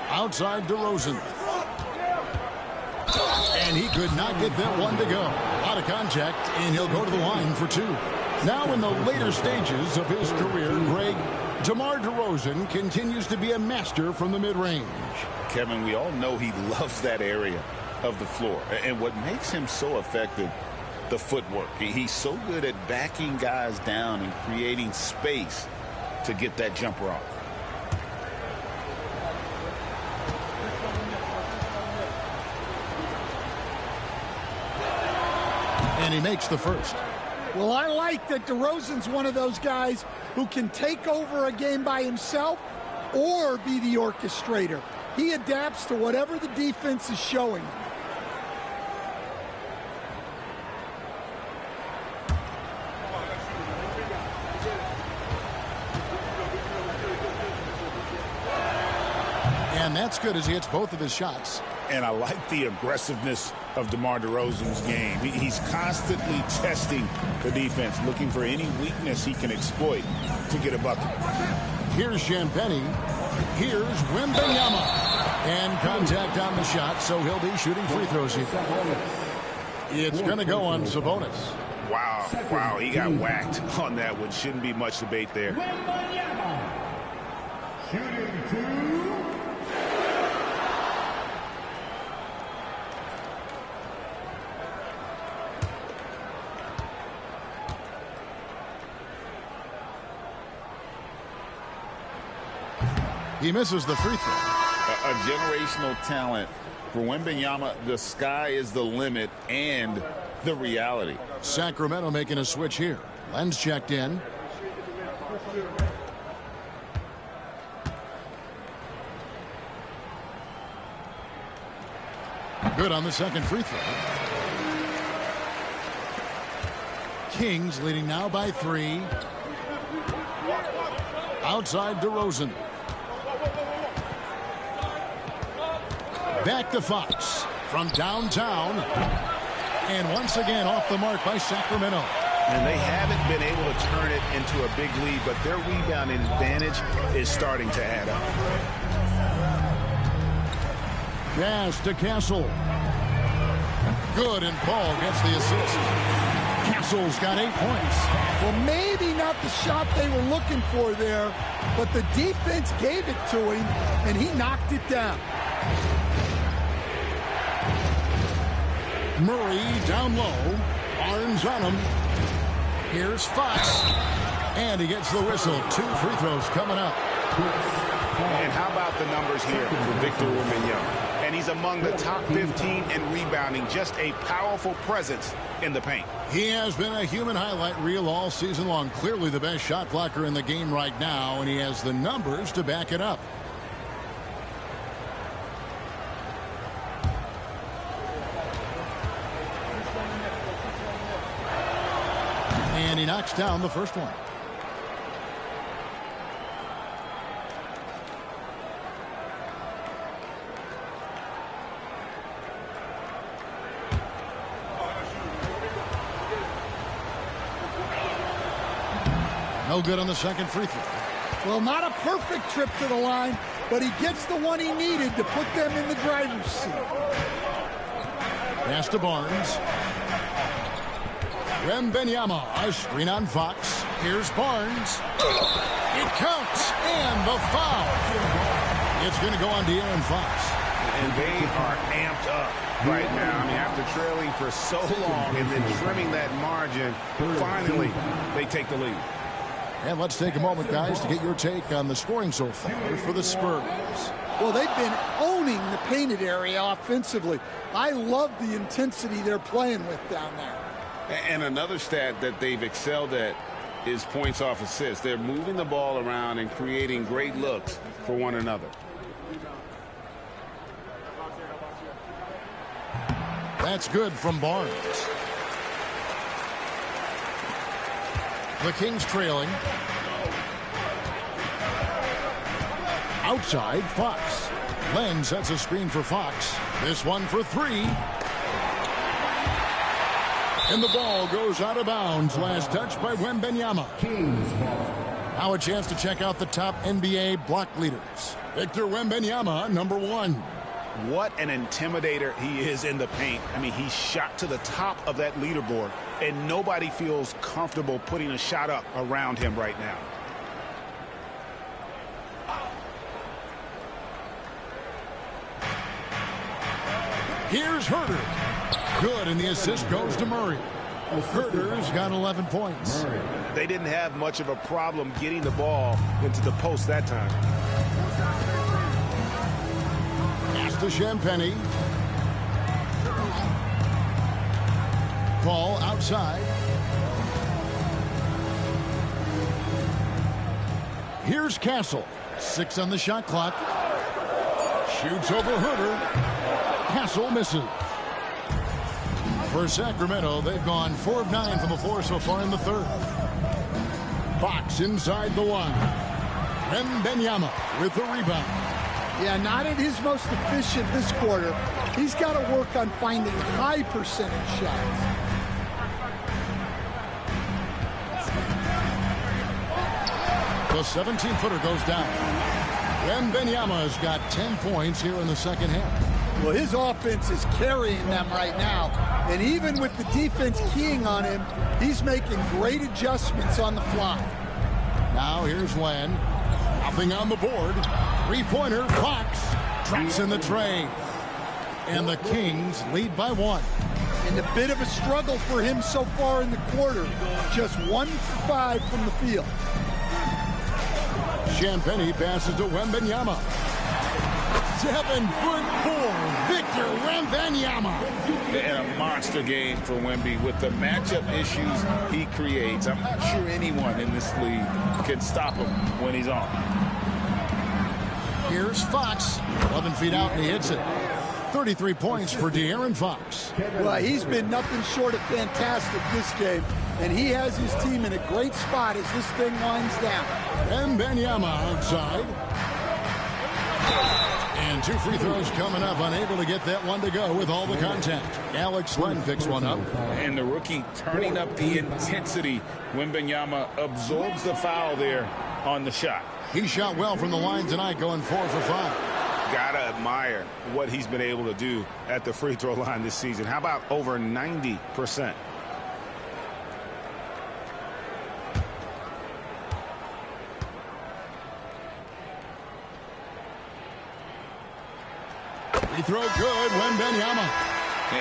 Outside, DeRozan. And he could not get that one to go. Out of contact, and he'll go to the line for 2. Now in the later stages of his career, Greg, DeMar DeRozan continues to be a master from the mid-range. Kevin, we all know he loves that area of the floor. And what makes him so effective the footwork. He's so good at backing guys down and creating space to get that jumper off. And he makes the first. Well, I like that DeRozan's one of those guys who can take over a game by himself or be the orchestrator. He adapts to whatever the defense is showing him. And that's good as he hits both of his shots. And I like the aggressiveness of DeMar DeRozan's game. He's constantly testing the defense, looking for any weakness he can exploit to get a bucket. Here's Champagny. Here's Wembanyama. And contact on the shot, so he'll be shooting free throws here. It's going to go on Sabonis. Wow, he got whacked on that one. Shouldn't be much debate there. Shooting 2. He misses the free throw. A generational talent. For Wembanyama, the sky is the limit and the reality. Sacramento making a switch here. Len's checked in. Good on the second free throw. Kings leading now by 3. Outside DeRozan. Back to Fox from downtown. And once again off the mark by Sacramento. And they haven't been able to turn it into a big lead, but their rebounding advantage is starting to add up. Pass to Castle. Good, and Paul gets the assist. Castle's got 8 points. Well, maybe not the shot they were looking for there, but the defense gave it to him, and he knocked it down. Murray down low. Barnes on him. Here's Fox. And he gets the whistle. 2 free throws coming up. And how about the numbers here for Victor Wembanyama? And he's among the top 15 in rebounding. Just a powerful presence in the paint. He has been a human highlight reel all season long. Clearly the best shot blocker in the game right now, and he has the numbers to back it up. And he knocks down the first one. No good on the second free throw. Well, not a perfect trip to the line, but he gets the one he needed to put them in the driver's seat. Pass to Barnes. Wembanyama, a screen on Fox. Here's Barnes. It counts, and the foul. It's going to go on De'Aaron Fox. And they are amped up right now. I mean, after trailing for so long and then trimming that margin, finally they take the lead. And let's take a moment, guys, to get your take on the scoring so far for the Spurs. Well, they've been owning the painted area offensively. I love the intensity they're playing with down there. And another stat that they've excelled at is points off assists. They're moving the ball around and creating great looks for one another. That's good from Barnes. The Kings trailing. Outside, Fox. Len sets a screen for Fox. This one for 3. And the ball goes out of bounds. Last touch by Wembanyama. Now a chance to check out the top NBA block leaders. Victor Wembanyama, number 1. What an intimidator he is in the paint. I mean, he's shot to the top of that leaderboard, and nobody feels comfortable putting a shot up around him right now. Here's Herter. Good, and the assist goes to Murray. Herder's got 11 points. They didn't have much of a problem getting the ball into the post that time. Pass to Champagny. Ball outside. Here's Castle. 6 on the shot clock. Shoots over Herder. Castle misses. For Sacramento, they've gone 4 of 9 from the floor so far in the third. Fox inside the line. Wembanyama with the rebound. Yeah, not at his most efficient this quarter. He's got to work on finding high percentage shots. The 17-footer goes down. Wembanyama's got 10 points here in the second half. Well, his offense is carrying them right now. And even with the defense keying on him, he's making great adjustments on the fly. Now here's Len. Nothing on the board. Three-pointer, Fox drops in the tray. And the Kings lead by 1. And a bit of a struggle for him so far in the quarter. Just 1 for 5 from the field. Champagny passes to Wembanyama. 7'4", Victor Wembanyama. And a monster game for Wemby with the matchup issues he creates. I'm not sure anyone in this league can stop him when he's on. Here's Fox. 11 feet out and he hits it. 33 points for De'Aaron Fox. Well, he's been nothing short of fantastic this game. And he has his team in a great spot as this thing winds down. Wembanyama outside. And 2 free throws coming up. Unable to get that one to go with all the contact. Alex Len picks one up. And the rookie turning up the intensity. Wembanyama absorbs the foul there on the shot. He shot well from the line tonight, going 4 for 5. Gotta admire what he's been able to do at the free throw line this season. How about over 90%? Free throw good, Wembanyama.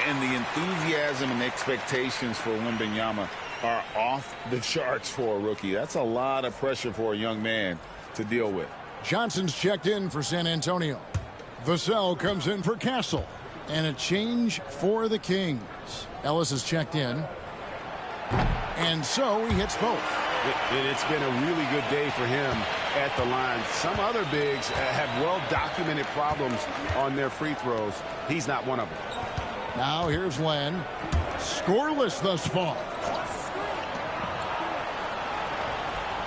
And the enthusiasm and expectations for Wembanyama are off the charts for a rookie. That's a lot of pressure for a young man to deal with. Johnson's checked in for San Antonio. Vassell comes in for Castle. And a change for the Kings. Ellis is checked in. And so he hits both. It's been a really good day for him at the line. Some other bigs have well-documented problems on their free throws. He's not one of them. Now here's Len. Scoreless thus far.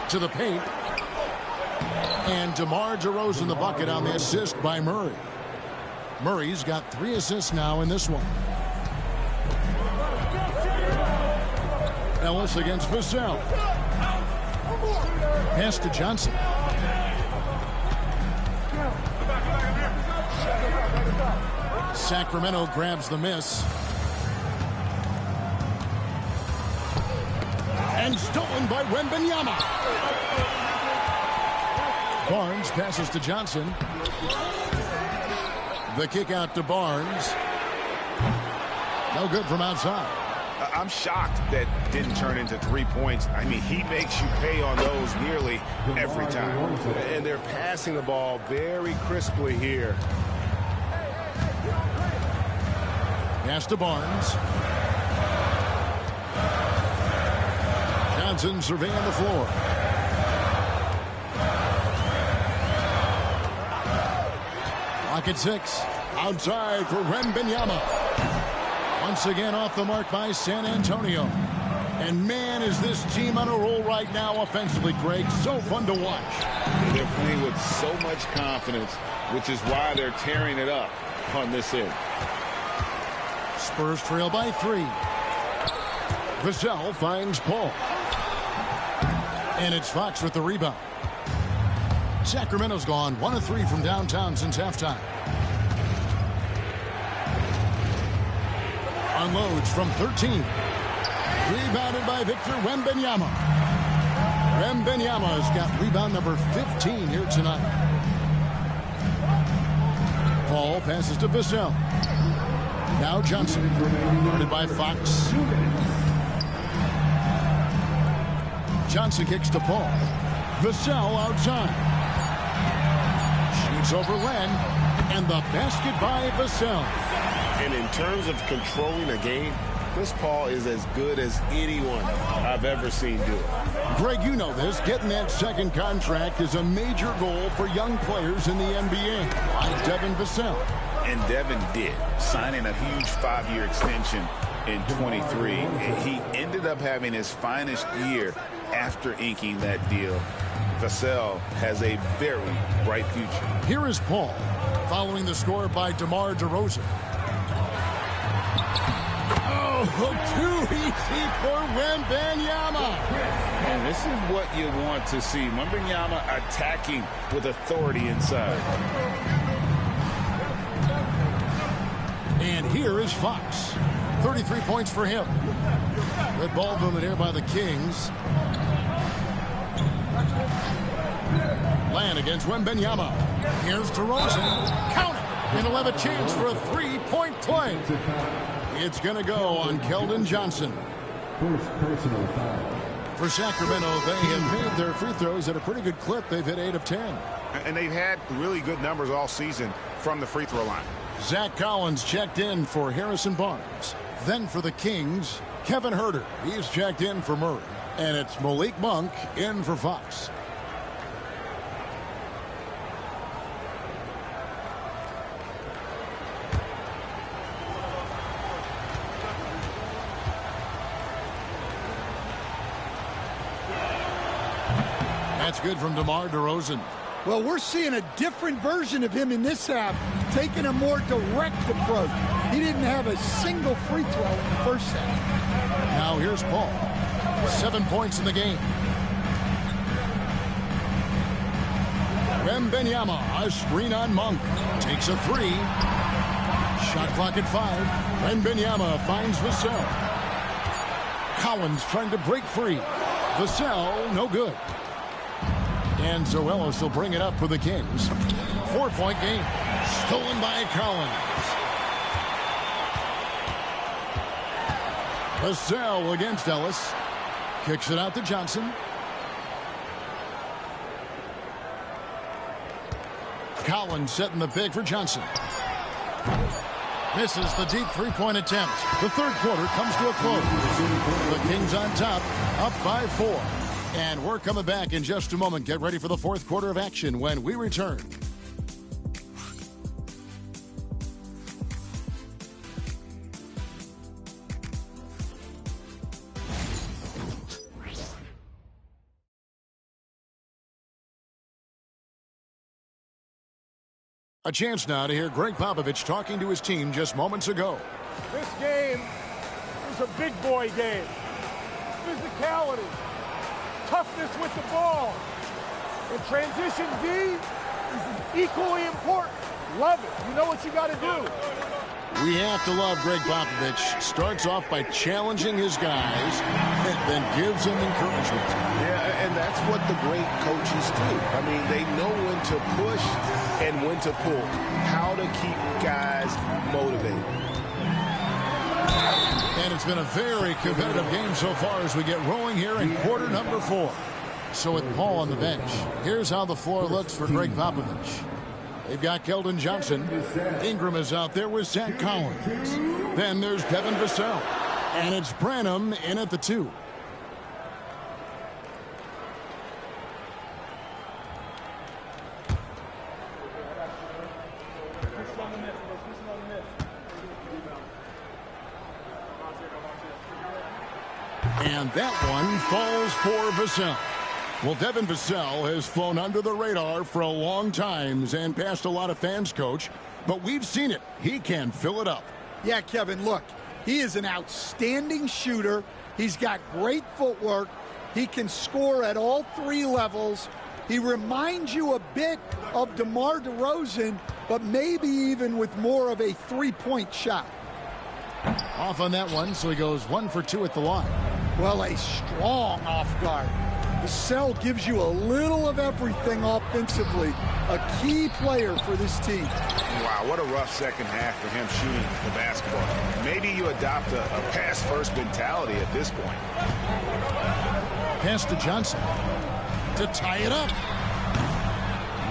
To the paint. And DeMar DeRozan the bucket on the assist by Murray. Murray's got 3 assists now in this one. Ellis against Vassell. Pass to Johnson. Sacramento grabs the miss. And stolen by Wembanyama. Barnes passes to Johnson. The kick out to Barnes. No good from outside. I'm shocked that didn't turn into 3 points. I mean, he makes you pay on those nearly every time. And they're passing the ball very crisply here. Pass to Barnes. Johnson surveying the floor. Clock at 6. Outside for Wembanyama. Once again off the mark by San Antonio. And man, is this team on a roll right now offensively, Greg. So fun to watch. They're playing with so much confidence, which is why they're tearing it up on this end. Spurs trail by 3. Vassell finds Paul. And it's Fox with the rebound. Sacramento's gone 1 of 3 from downtown since halftime. Unloads from 13. Rebounded by Victor Wembanyama. Wembanyama's got rebound number 15 here tonight. Paul passes to Vassell. Now Johnson, guarded by Fox. Johnson kicks to Paul. Vassell outside. Shoots over Len. And the basket by Vassell. And in terms of controlling a game, Chris Paul is as good as anyone I've ever seen do it. Greg, you know this. Getting that second contract is a major goal for young players in the NBA, like Devin Vassell. And Devin did, signing a huge 5-year extension in 23. And he ended up having his finest year after inking that deal. Vassell has a very bright future. Here is Paul, following the score by DeMar DeRozan. Too easy for Wembanyama. And this is what you want to see. Wembanyama attacking with authority inside. And here is Fox. 33 points for him. Good ball movement here by the Kings. Land against Wembanyama. Here's DeRozan. Count it. And he'll have a chance for a three-point play. It's going to go on Keldon Johnson. First personal foul. For Sacramento, they have made their free throws at a pretty good clip. They've hit 8 of 10. And they've had really good numbers all season from the free throw line. Zach Collins checked in for Harrison Barnes. Then for the Kings, Kevin Huerter. He's checked in for Murray. And it's Malik Monk in for Fox. That's good from DeMar DeRozan. Well, we're seeing a different version of him in this half, taking a more direct approach. He didn't have a single free throw in the first half. Now here's Paul. 7 points in the game. Wembanyama, a screen on Monk. Takes a 3. Shot clock at 5. Wembanyama finds Vassell. Collins trying to break free. Vassell, no good. And Zoelos will bring it up for the Kings. 4-point game. Stolen by Collins. Vassell against Ellis. Kicks it out to Johnson. Collins setting the pick for Johnson. Misses the deep three-point attempt. The third quarter comes to a close. The Kings on top, up by 4. And we're coming back in just a moment. Get ready for the fourth quarter of action when we return. A chance now to hear Greg Popovich talking to his team just moments ago. This game is a big boy game. Physicality. Toughness with the ball. And transition D is equally important. Love it. You know what you got to do. We have to love Greg Popovich. Starts off by challenging his guys, and then gives them encouragement. Yeah, and that's what the great coaches do. I mean, they know when to push and when to pull. How to keep guys motivated. And it's been a very competitive game so far as we get rolling here in quarter number 4. So with Paul on the bench, here's how the floor looks for Greg Popovich. They've got Keldon Johnson. Ingram is out there with Zach Collins. Then there's Devin Vassell. And it's Branham in at the 2. And that one falls for Vassell. Well, Devin Vassell has flown under the radar for a long time and passed a lot of fans, Coach. But we've seen it. He can fill it up. Yeah, Kevin, look, he is an outstanding shooter. He's got great footwork. He can score at all 3 levels. He reminds you a bit of DeMar DeRozan, but maybe even with more of a 3-point shot. Off on that one, so he goes 1 for 2 at the line. Well, a strong off guard. Vassell gives you a little of everything offensively. A key player for this team. Wow, what a rough second half for him shooting the basketball. Maybe you adopt a pass-first mentality at this point. Pass to Johnson to tie it up.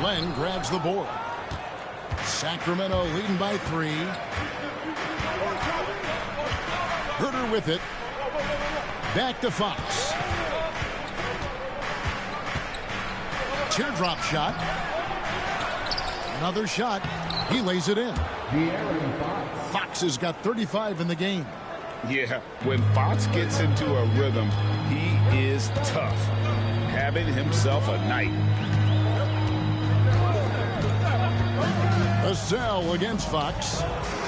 Len grabs the board. Sacramento leading by 3. Herder with it. Back to Fox. Teardrop shot. Another shot. He lays it in. Fox has got 35 in the game. Yeah, when Fox gets into a rhythm, he is tough. Having himself a night. Vassell against Fox.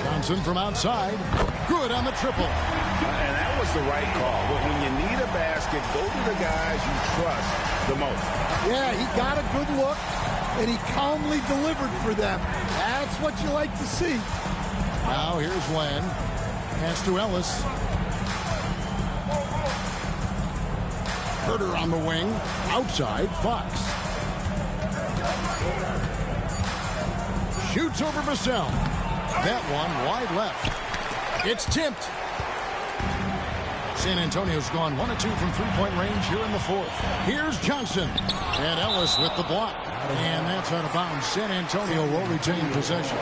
Johnson from outside. Good on the triple. And that was the right call. But when you need a basket, go to the guys you trust the most. Yeah, he got a good look, and he calmly delivered for them. That's what you like to see. Now here's Len. Pass to Ellis. Herder on the wing. Outside, Fox. Shoots over Vassell. That one wide left. It's tipped. San Antonio's gone 1 of 2 from three-point range here in the 4th. Here's Johnson. And Ellis with the block. And that's out of bounds. San Antonio will retain possession.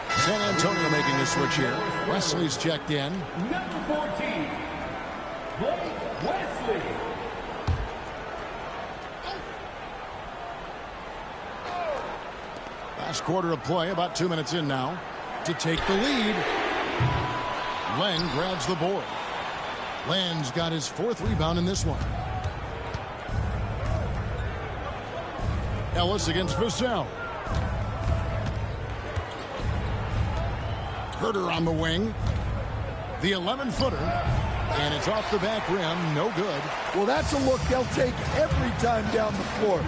San Antonio making a switch here. Wesley's checked in. Number 14, Blake Wesley. Last quarter of play, about 2 minutes in now. To take the lead. Len grabs the board. Len's got his 4th rebound in this one. Ellis against Vassell. Herder on the wing. The 11-footer. And it's off the back rim. No good. Well, that's a look they'll take every time down the floor.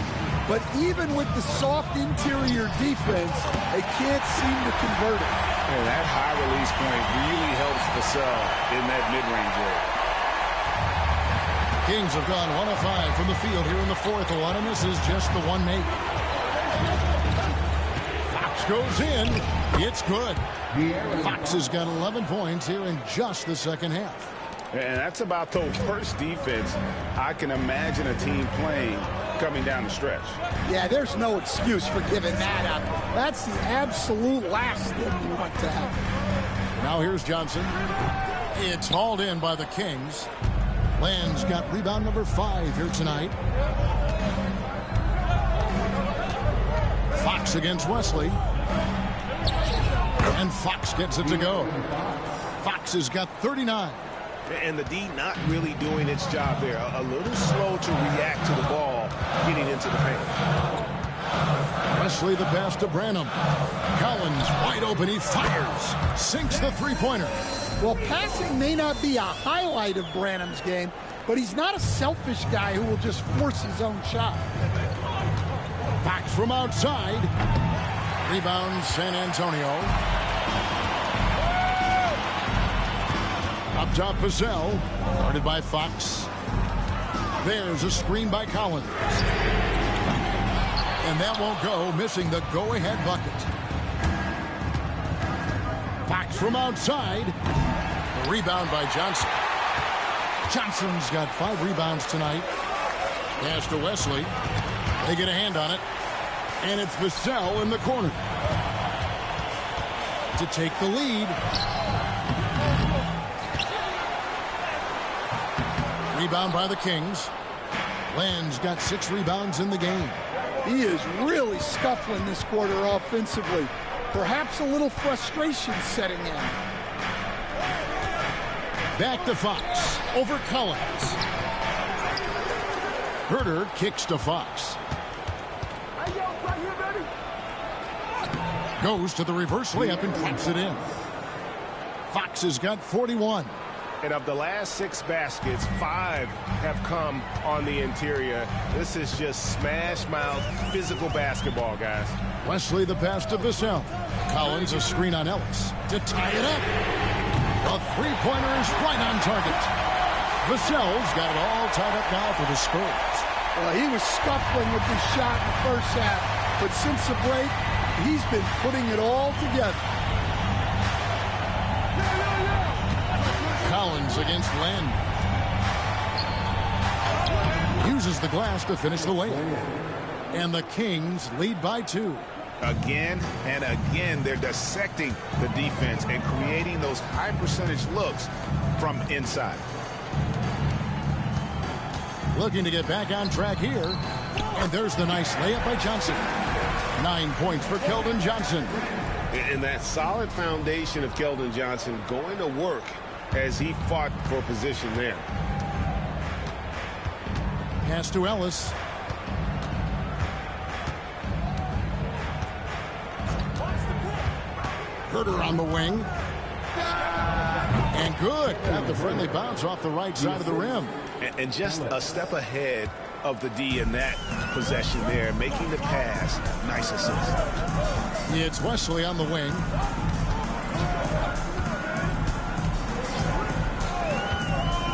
But even with the soft interior defense, they can't seem to convert it. And that high release point really helps Vassell in that mid-range area. Kings have gone 1 of 5 from the field here in the 4th. A lot of misses, just the one make. Fox goes in. It's good. Fox has got 11 points here in just the second half. And that's about the worst defense I can imagine a team playing coming down the stretch. Yeah, there's no excuse for giving that up. That's the absolute last thing you want to happen. Now here's Johnson. It's hauled in by the Kings. Land's got rebound number 5 here tonight. Fox against Wesley. And Fox gets it to go. Fox has got 39. And the D not really doing its job there. A little slow to react to the ball getting into the paint. Wesley the pass to Branham. Collins wide open. He fires. Sinks the three-pointer. Well, passing may not be a highlight of Branham's game, but he's not a selfish guy who will just force his own shot. Fox from outside. Rebound San Antonio. Up top, Vassell, guarded by Fox. There's a screen by Collins. And that won't go, missing the go-ahead bucket. Fox from outside. A rebound by Johnson. Johnson's got 5 rebounds tonight. Pass to Wesley. They get a hand on it. And it's Vassell in the corner to take the lead. Rebound by the Kings. Land's got 6 rebounds in the game. He is really scuffling this quarter offensively. Perhaps a little frustration setting in. Back to Fox. Over Collins. Herder kicks to Fox. Goes to the reverse layup and pops it in. Fox has got 41. And of the last 6 baskets, 5 have come on the interior. This is just smash-mouth physical basketball, guys. Wesley the pass to Vassell. Collins a screen on Ellis to tie it up. The three-pointer is right on target. Vassell's got it all tied up now for the Spurs. Well, he was scuffling with his shot in the first half, but since the break, he's been putting it all together. Collins against Len. Uses the glass to finish the layup. And the Kings lead by 2. Again and again, they're dissecting the defense and creating those high percentage looks from inside. Looking to get back on track here. And there's the nice layup by Johnson. 9 points for Keldon Johnson. And that solid foundation of Keldon Johnson going to work as he fought for position there. Pass to Ellis. Herter on the wing. And good. Got the friendly bounce off the right side of the rim. And just a step ahead of the D in that possession there, making the pass. Nice assist. It's Wesley on the wing.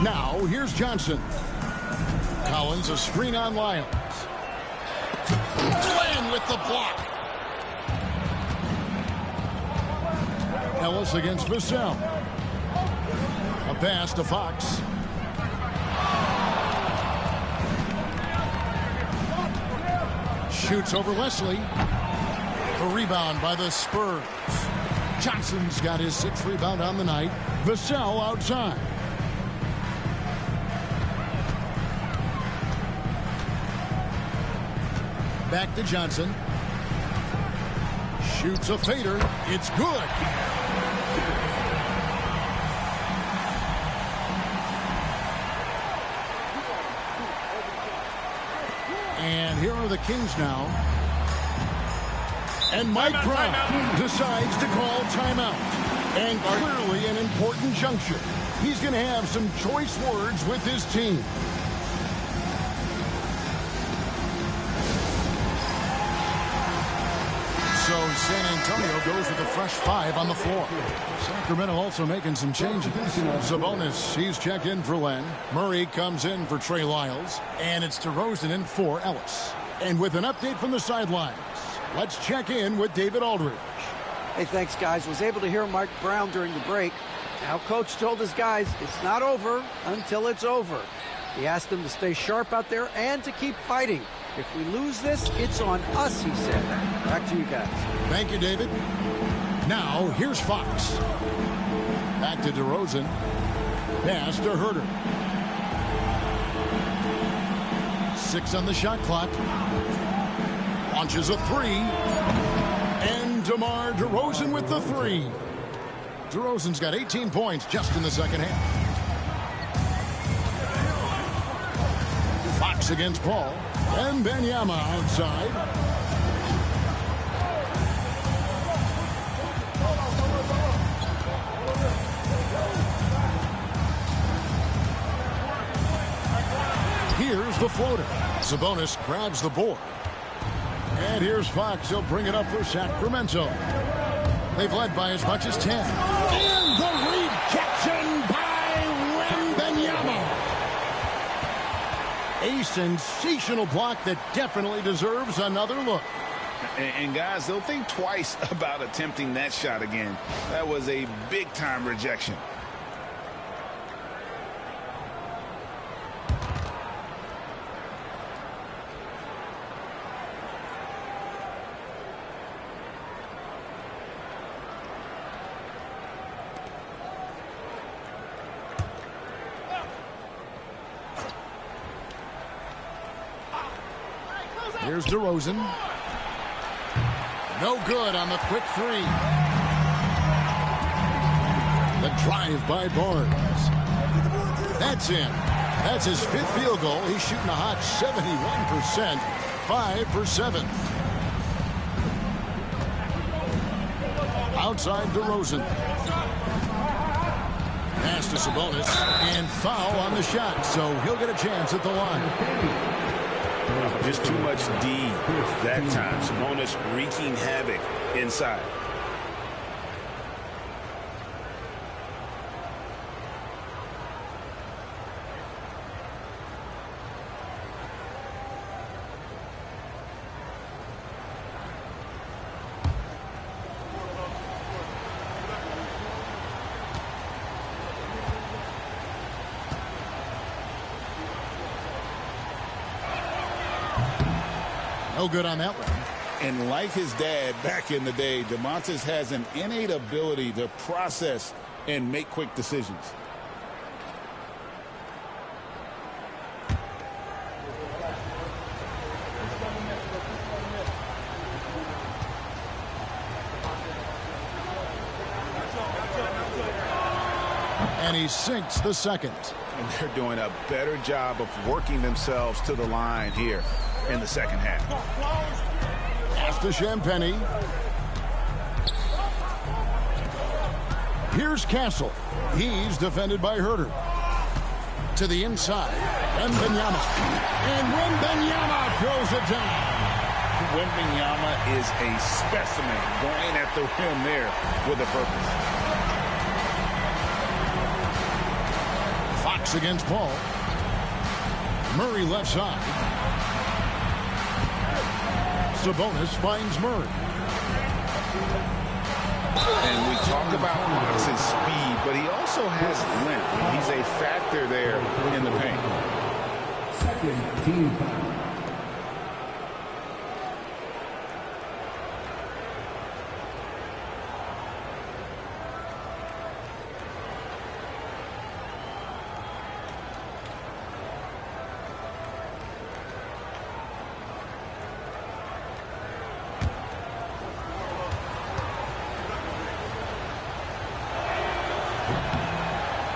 Now, here's Johnson. Collins, a screen on Lyons. Glenn with the block. Ellis against Vassell. A pass to Fox. Shoots over Wesley. A rebound by the Spurs. Johnson's got his 6th rebound on the night. Vassell outside. Back to Johnson. Shoots a fader. It's good. And here are the Kings now. And Mike Brown decides to call timeout. And clearly an important juncture. He's going to have some choice words with his team. So San Antonio goes with a fresh 5 on the floor. Sacramento also making some changes. Sabonis, he's checked in for Len. Murray comes in for Trey Lyles. And it's DeRozan in for Ellis. And with an update from the sidelines, let's check in with David Aldridge. Hey, thanks, guys. Was able to hear Mike Brown during the break. Now, Coach told his guys it's not over until it's over. He asked them to stay sharp out there and to keep fighting. If we lose this, it's on us, he said. Back to you guys. Thank you, David. Now, here's Fox. Back to DeRozan. Pass to Herter. 6 on the shot clock. Launches a 3. And DeMar DeRozan with the 3. DeRozan's got 18 points just in the second half. Fox against Paul. And Benyama outside. Here's the floater. Sabonis grabs the board. And here's Fox. He'll bring it up for Sacramento. They've led by as much as 10. And the rejection by Wembanyama. A sensational block that definitely deserves another look. And guys, they'll think twice about attempting that shot again. That was a big-time rejection. Here's DeRozan. No good on the quick 3. The drive by Barnes. That's in. That's his 5th field goal. He's shooting a hot 71%. 5 for 7. Outside DeRozan. Pass to Sabonis. And foul on the shot. So he'll get a chance at the line. Just too much D that time. Sabonis wreaking havoc inside. No good on that one. And like his dad back in the day, DeMontis has an innate ability to process and make quick decisions. And he sinks the second. And they're doing a better job of working themselves to the line here in the second half. Pass to Champagny. Here's Castle. He's defended by Herter. To the inside. Wembanyama. And Wembanyama throws it down. Wembanyama is a specimen going at the rim there with a purpose. Fox against Paul. Murray left side. Sabonis finds Murray. And we talk about Fox's speed, but he also has length. He's a factor there in the paint. Second team foul.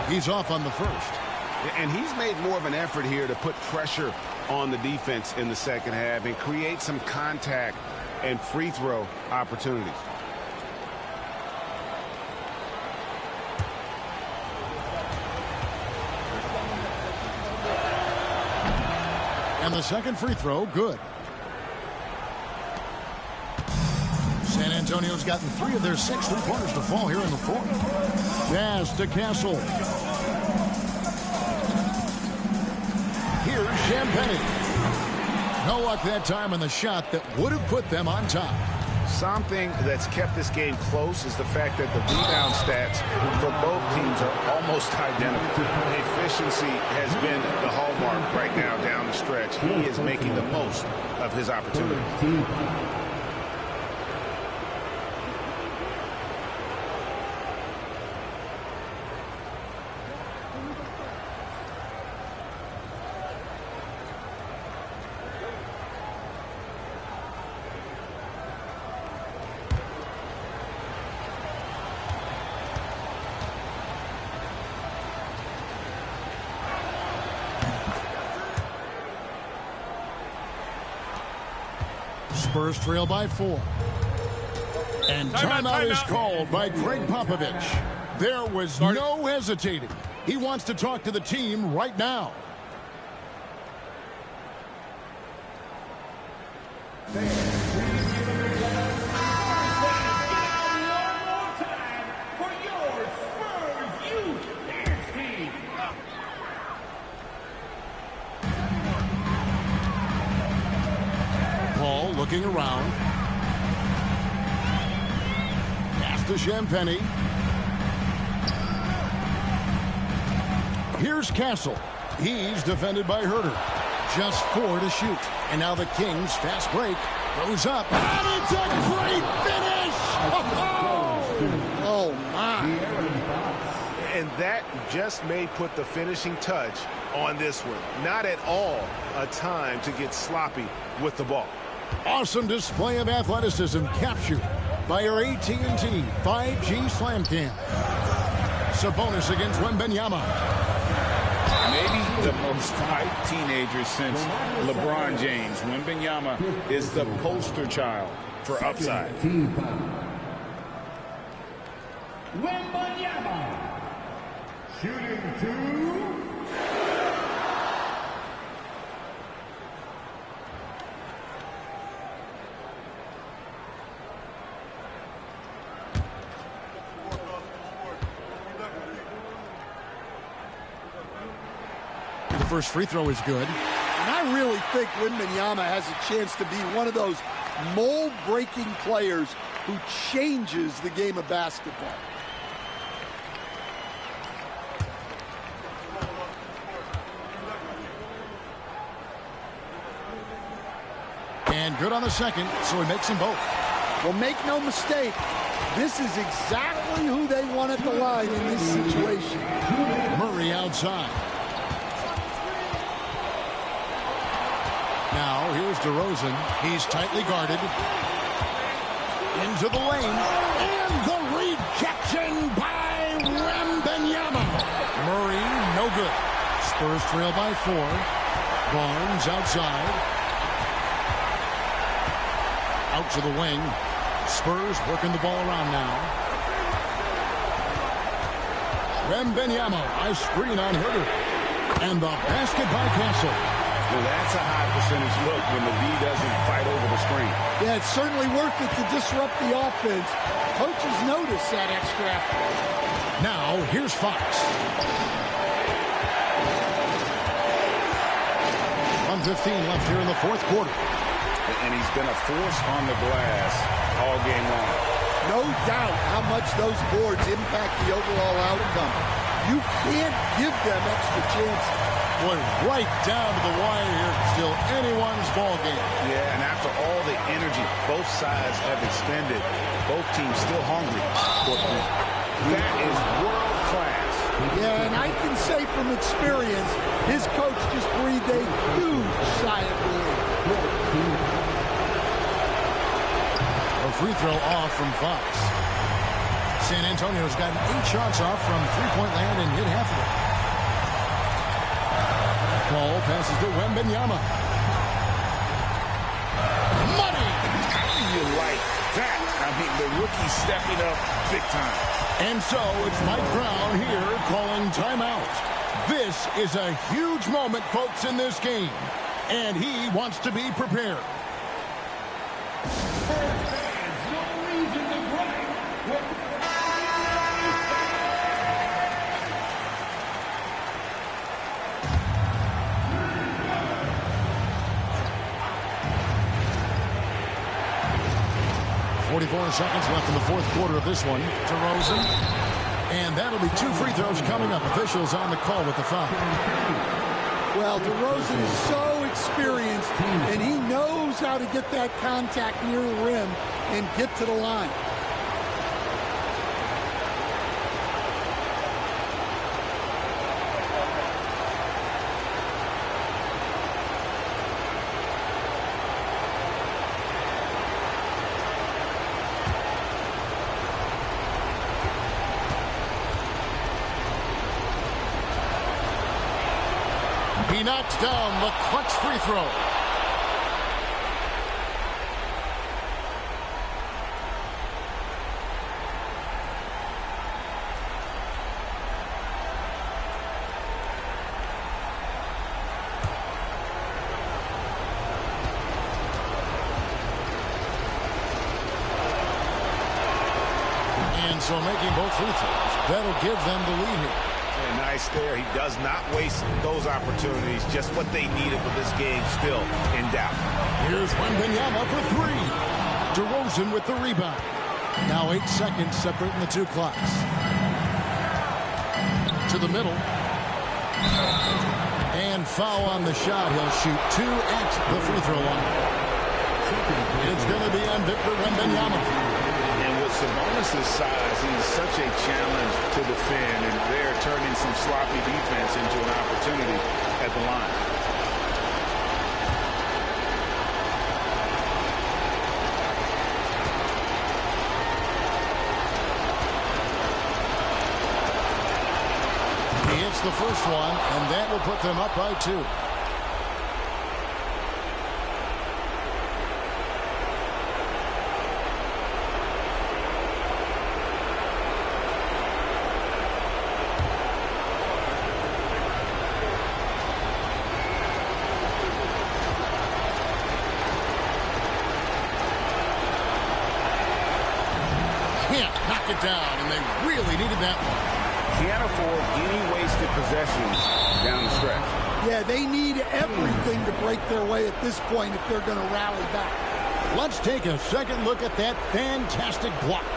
He's off on the first. And he's made more of an effort here to put pressure on the defense in the second half and create some contact and free throw opportunities. And the second free throw, good. San Antonio's gotten 3 of their 6 three-pointers to fall here in the fourth. Pass to Castle. Here's Champagny. No luck that time on the shot that would have put them on top. Something that's kept this game close is the fact that the rebound stats for both teams are almost identical. Efficiency has been the hallmark right now down the stretch. He is making the most of his opportunity. Spurs trail by 4. And timeout is called by Greg Popovich. There was no hesitating. He wants to talk to the team right now. Looking around. Pass to Champagny. Here's Castle. He's defended by Herter. Just 4 to shoot. And now the Kings fast break. Goes up. And it's a great finish! Oh my. And that just may put the finishing touch on this one. Not at all a time to get sloppy with the ball. Awesome display of athleticism captured by our AT&T 5G Slam Cam. Sabonis against Wembanyama. Maybe the most hyped teenager since LeBron James. Wembanyama is the poster child for upside. Wembanyama shooting 2. First free throw is good. And I really think Wembanyama has a chance to be one of those mold-breaking players who changes the game of basketball. And good on the second, so he makes them both. Well, make no mistake, this is exactly who they want at the line in this situation. Murray outside. Now, here's DeRozan. He's tightly guarded. Into the lane. And the rejection by Wembanyama. Murray, no good. Spurs trail by 4. Barnes outside. Out to the wing. Spurs working the ball around now. Wembanyama, a screen on Herder. And the basket by Castle. Well, that's a high percentage look when the D doesn't fight over the screen. Yeah, it's certainly worth it to disrupt the offense. Coaches notice that extra effort. Now, here's Fox. 1:15 left here in the fourth quarter. And he's been a force on the glass all game long. No doubt how much those boards impact the overall outcome. You can't give them extra chances. Boy, right down to the wire here. Still anyone's ball game. Yeah, and after all the energy both sides have expended, both teams still hungry for a point. That is world class. Yeah, and I can say from experience, his coach just breathed a huge sigh of relief. A free throw off from Fox. San Antonio's gotten 8 shots off from three-point land and hit half of it. Ball passes to Wembanyama. Money! How do you like that? I mean, the rookie stepping up big time. And so it's Mike Brown here calling timeout. This is a huge moment, folks, in this game. And he wants to be prepared. Seconds left in the fourth quarter of this one. DeRozan. And that'll be 2 free throws coming up. Officials on the call with the foul. Well, DeRozan is so experienced, and he knows how to get that contact near the rim and get to the line. He knocks down the clutch free throw. And so making both free throws, that'll give them the lead here. And nice there. He does not waste those opportunities. Just what they needed, but this game still in doubt. Here's Wembanyama for 3. DeRozan with the rebound. Now 8 seconds separating the 2 clocks. To the middle. And foul on the shot. He'll shoot 2 at the free throw line. It's going to be on Victor Wembanyama. Sabonis' size, he's such a challenge to defend, and they're turning some sloppy defense into an opportunity at the line. He hits the first one, and that will put them up by 2. It down, and they really needed that one. Can't afford any wasted possessions down the stretch. Yeah, they need everything to break their way at this point if they're going to rally back. Let's take a second look at that fantastic block.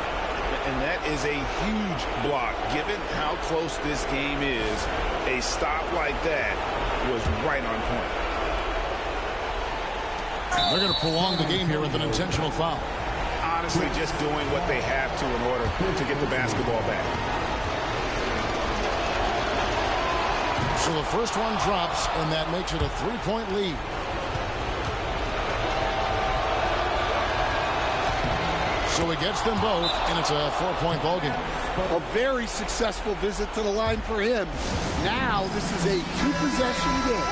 And that is a huge block. Given how close this game is, a stop like that was right on point. They're going to prolong the game here with an intentional foul. Honestly, just doing what they have to in order to get the basketball back. So the first one drops, and that makes it a 3-point lead. So he gets them both, and it's a 4-point ball game. A very successful visit to the line for him. Now this is a 2-possession game.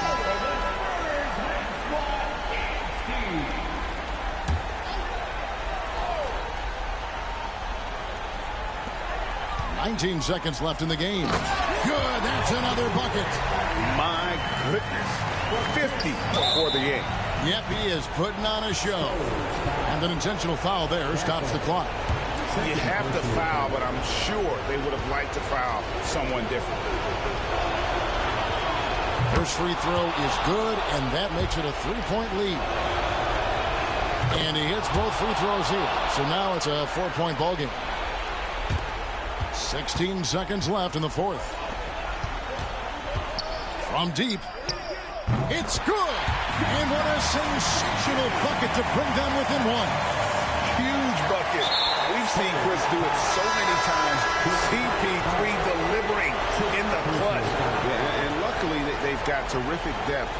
19 seconds left in the game. Good, that's another bucket. My goodness. 50 before the game. Yep, he is putting on a show. And an intentional foul there stops the clock. You have to foul, but I'm sure they would have liked to foul someone different. First free throw is good, and that makes it a 3-point lead. And he hits both free throws here. So now it's a 4-point ball game. 16 seconds left in the fourth. From deep. It's good. And what a sensational bucket to bring them within one. Huge bucket. We've seen Chris do it so many times. CP3 delivering in the clutch. Yeah, and luckily they've got terrific depth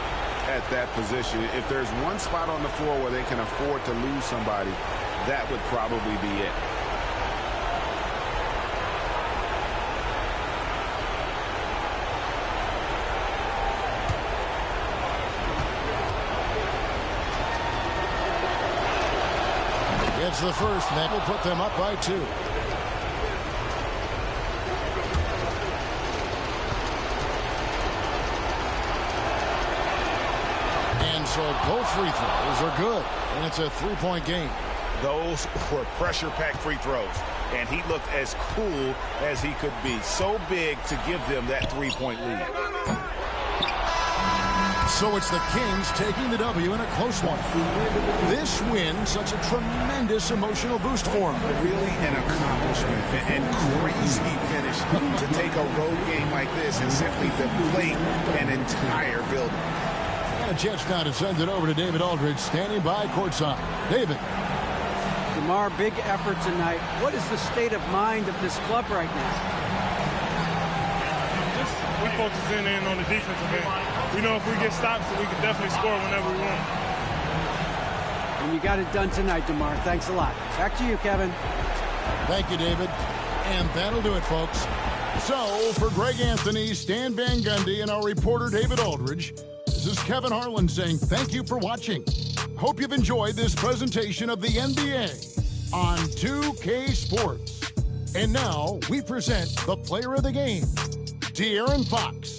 at that position. If there's one spot on the floor where they can afford to lose somebody, that would probably be it. It's the first, and that will put them up by 2. And so both free throws are good, and it's a 3-point game. Those were pressure-packed free throws, and he looked as cool as he could be. So big to give them that 3-point lead. So it's the Kings taking the W in a close one. This win, such a tremendous emotional boost for them. Really an accomplishment and crazy finish to take a road game like this and simply deflate an entire building. And a chance now to send it over to David Aldridge, standing by courtside. David. DeMar, big effort tonight. What is the state of mind of this club right now? We focusing in on the defensive end. We know if we get stops, we can definitely score whenever we want. And you got it done tonight, DeMar. Thanks a lot. Back to you, Kevin. Thank you, David. And that'll do it, folks. So, for Greg Anthony, Stan Van Gundy, and our reporter, David Aldridge, this is Kevin Harlan saying thank you for watching. Hope you've enjoyed this presentation of the NBA on 2K Sports. And now, we present the player of the game, De'Aaron Fox.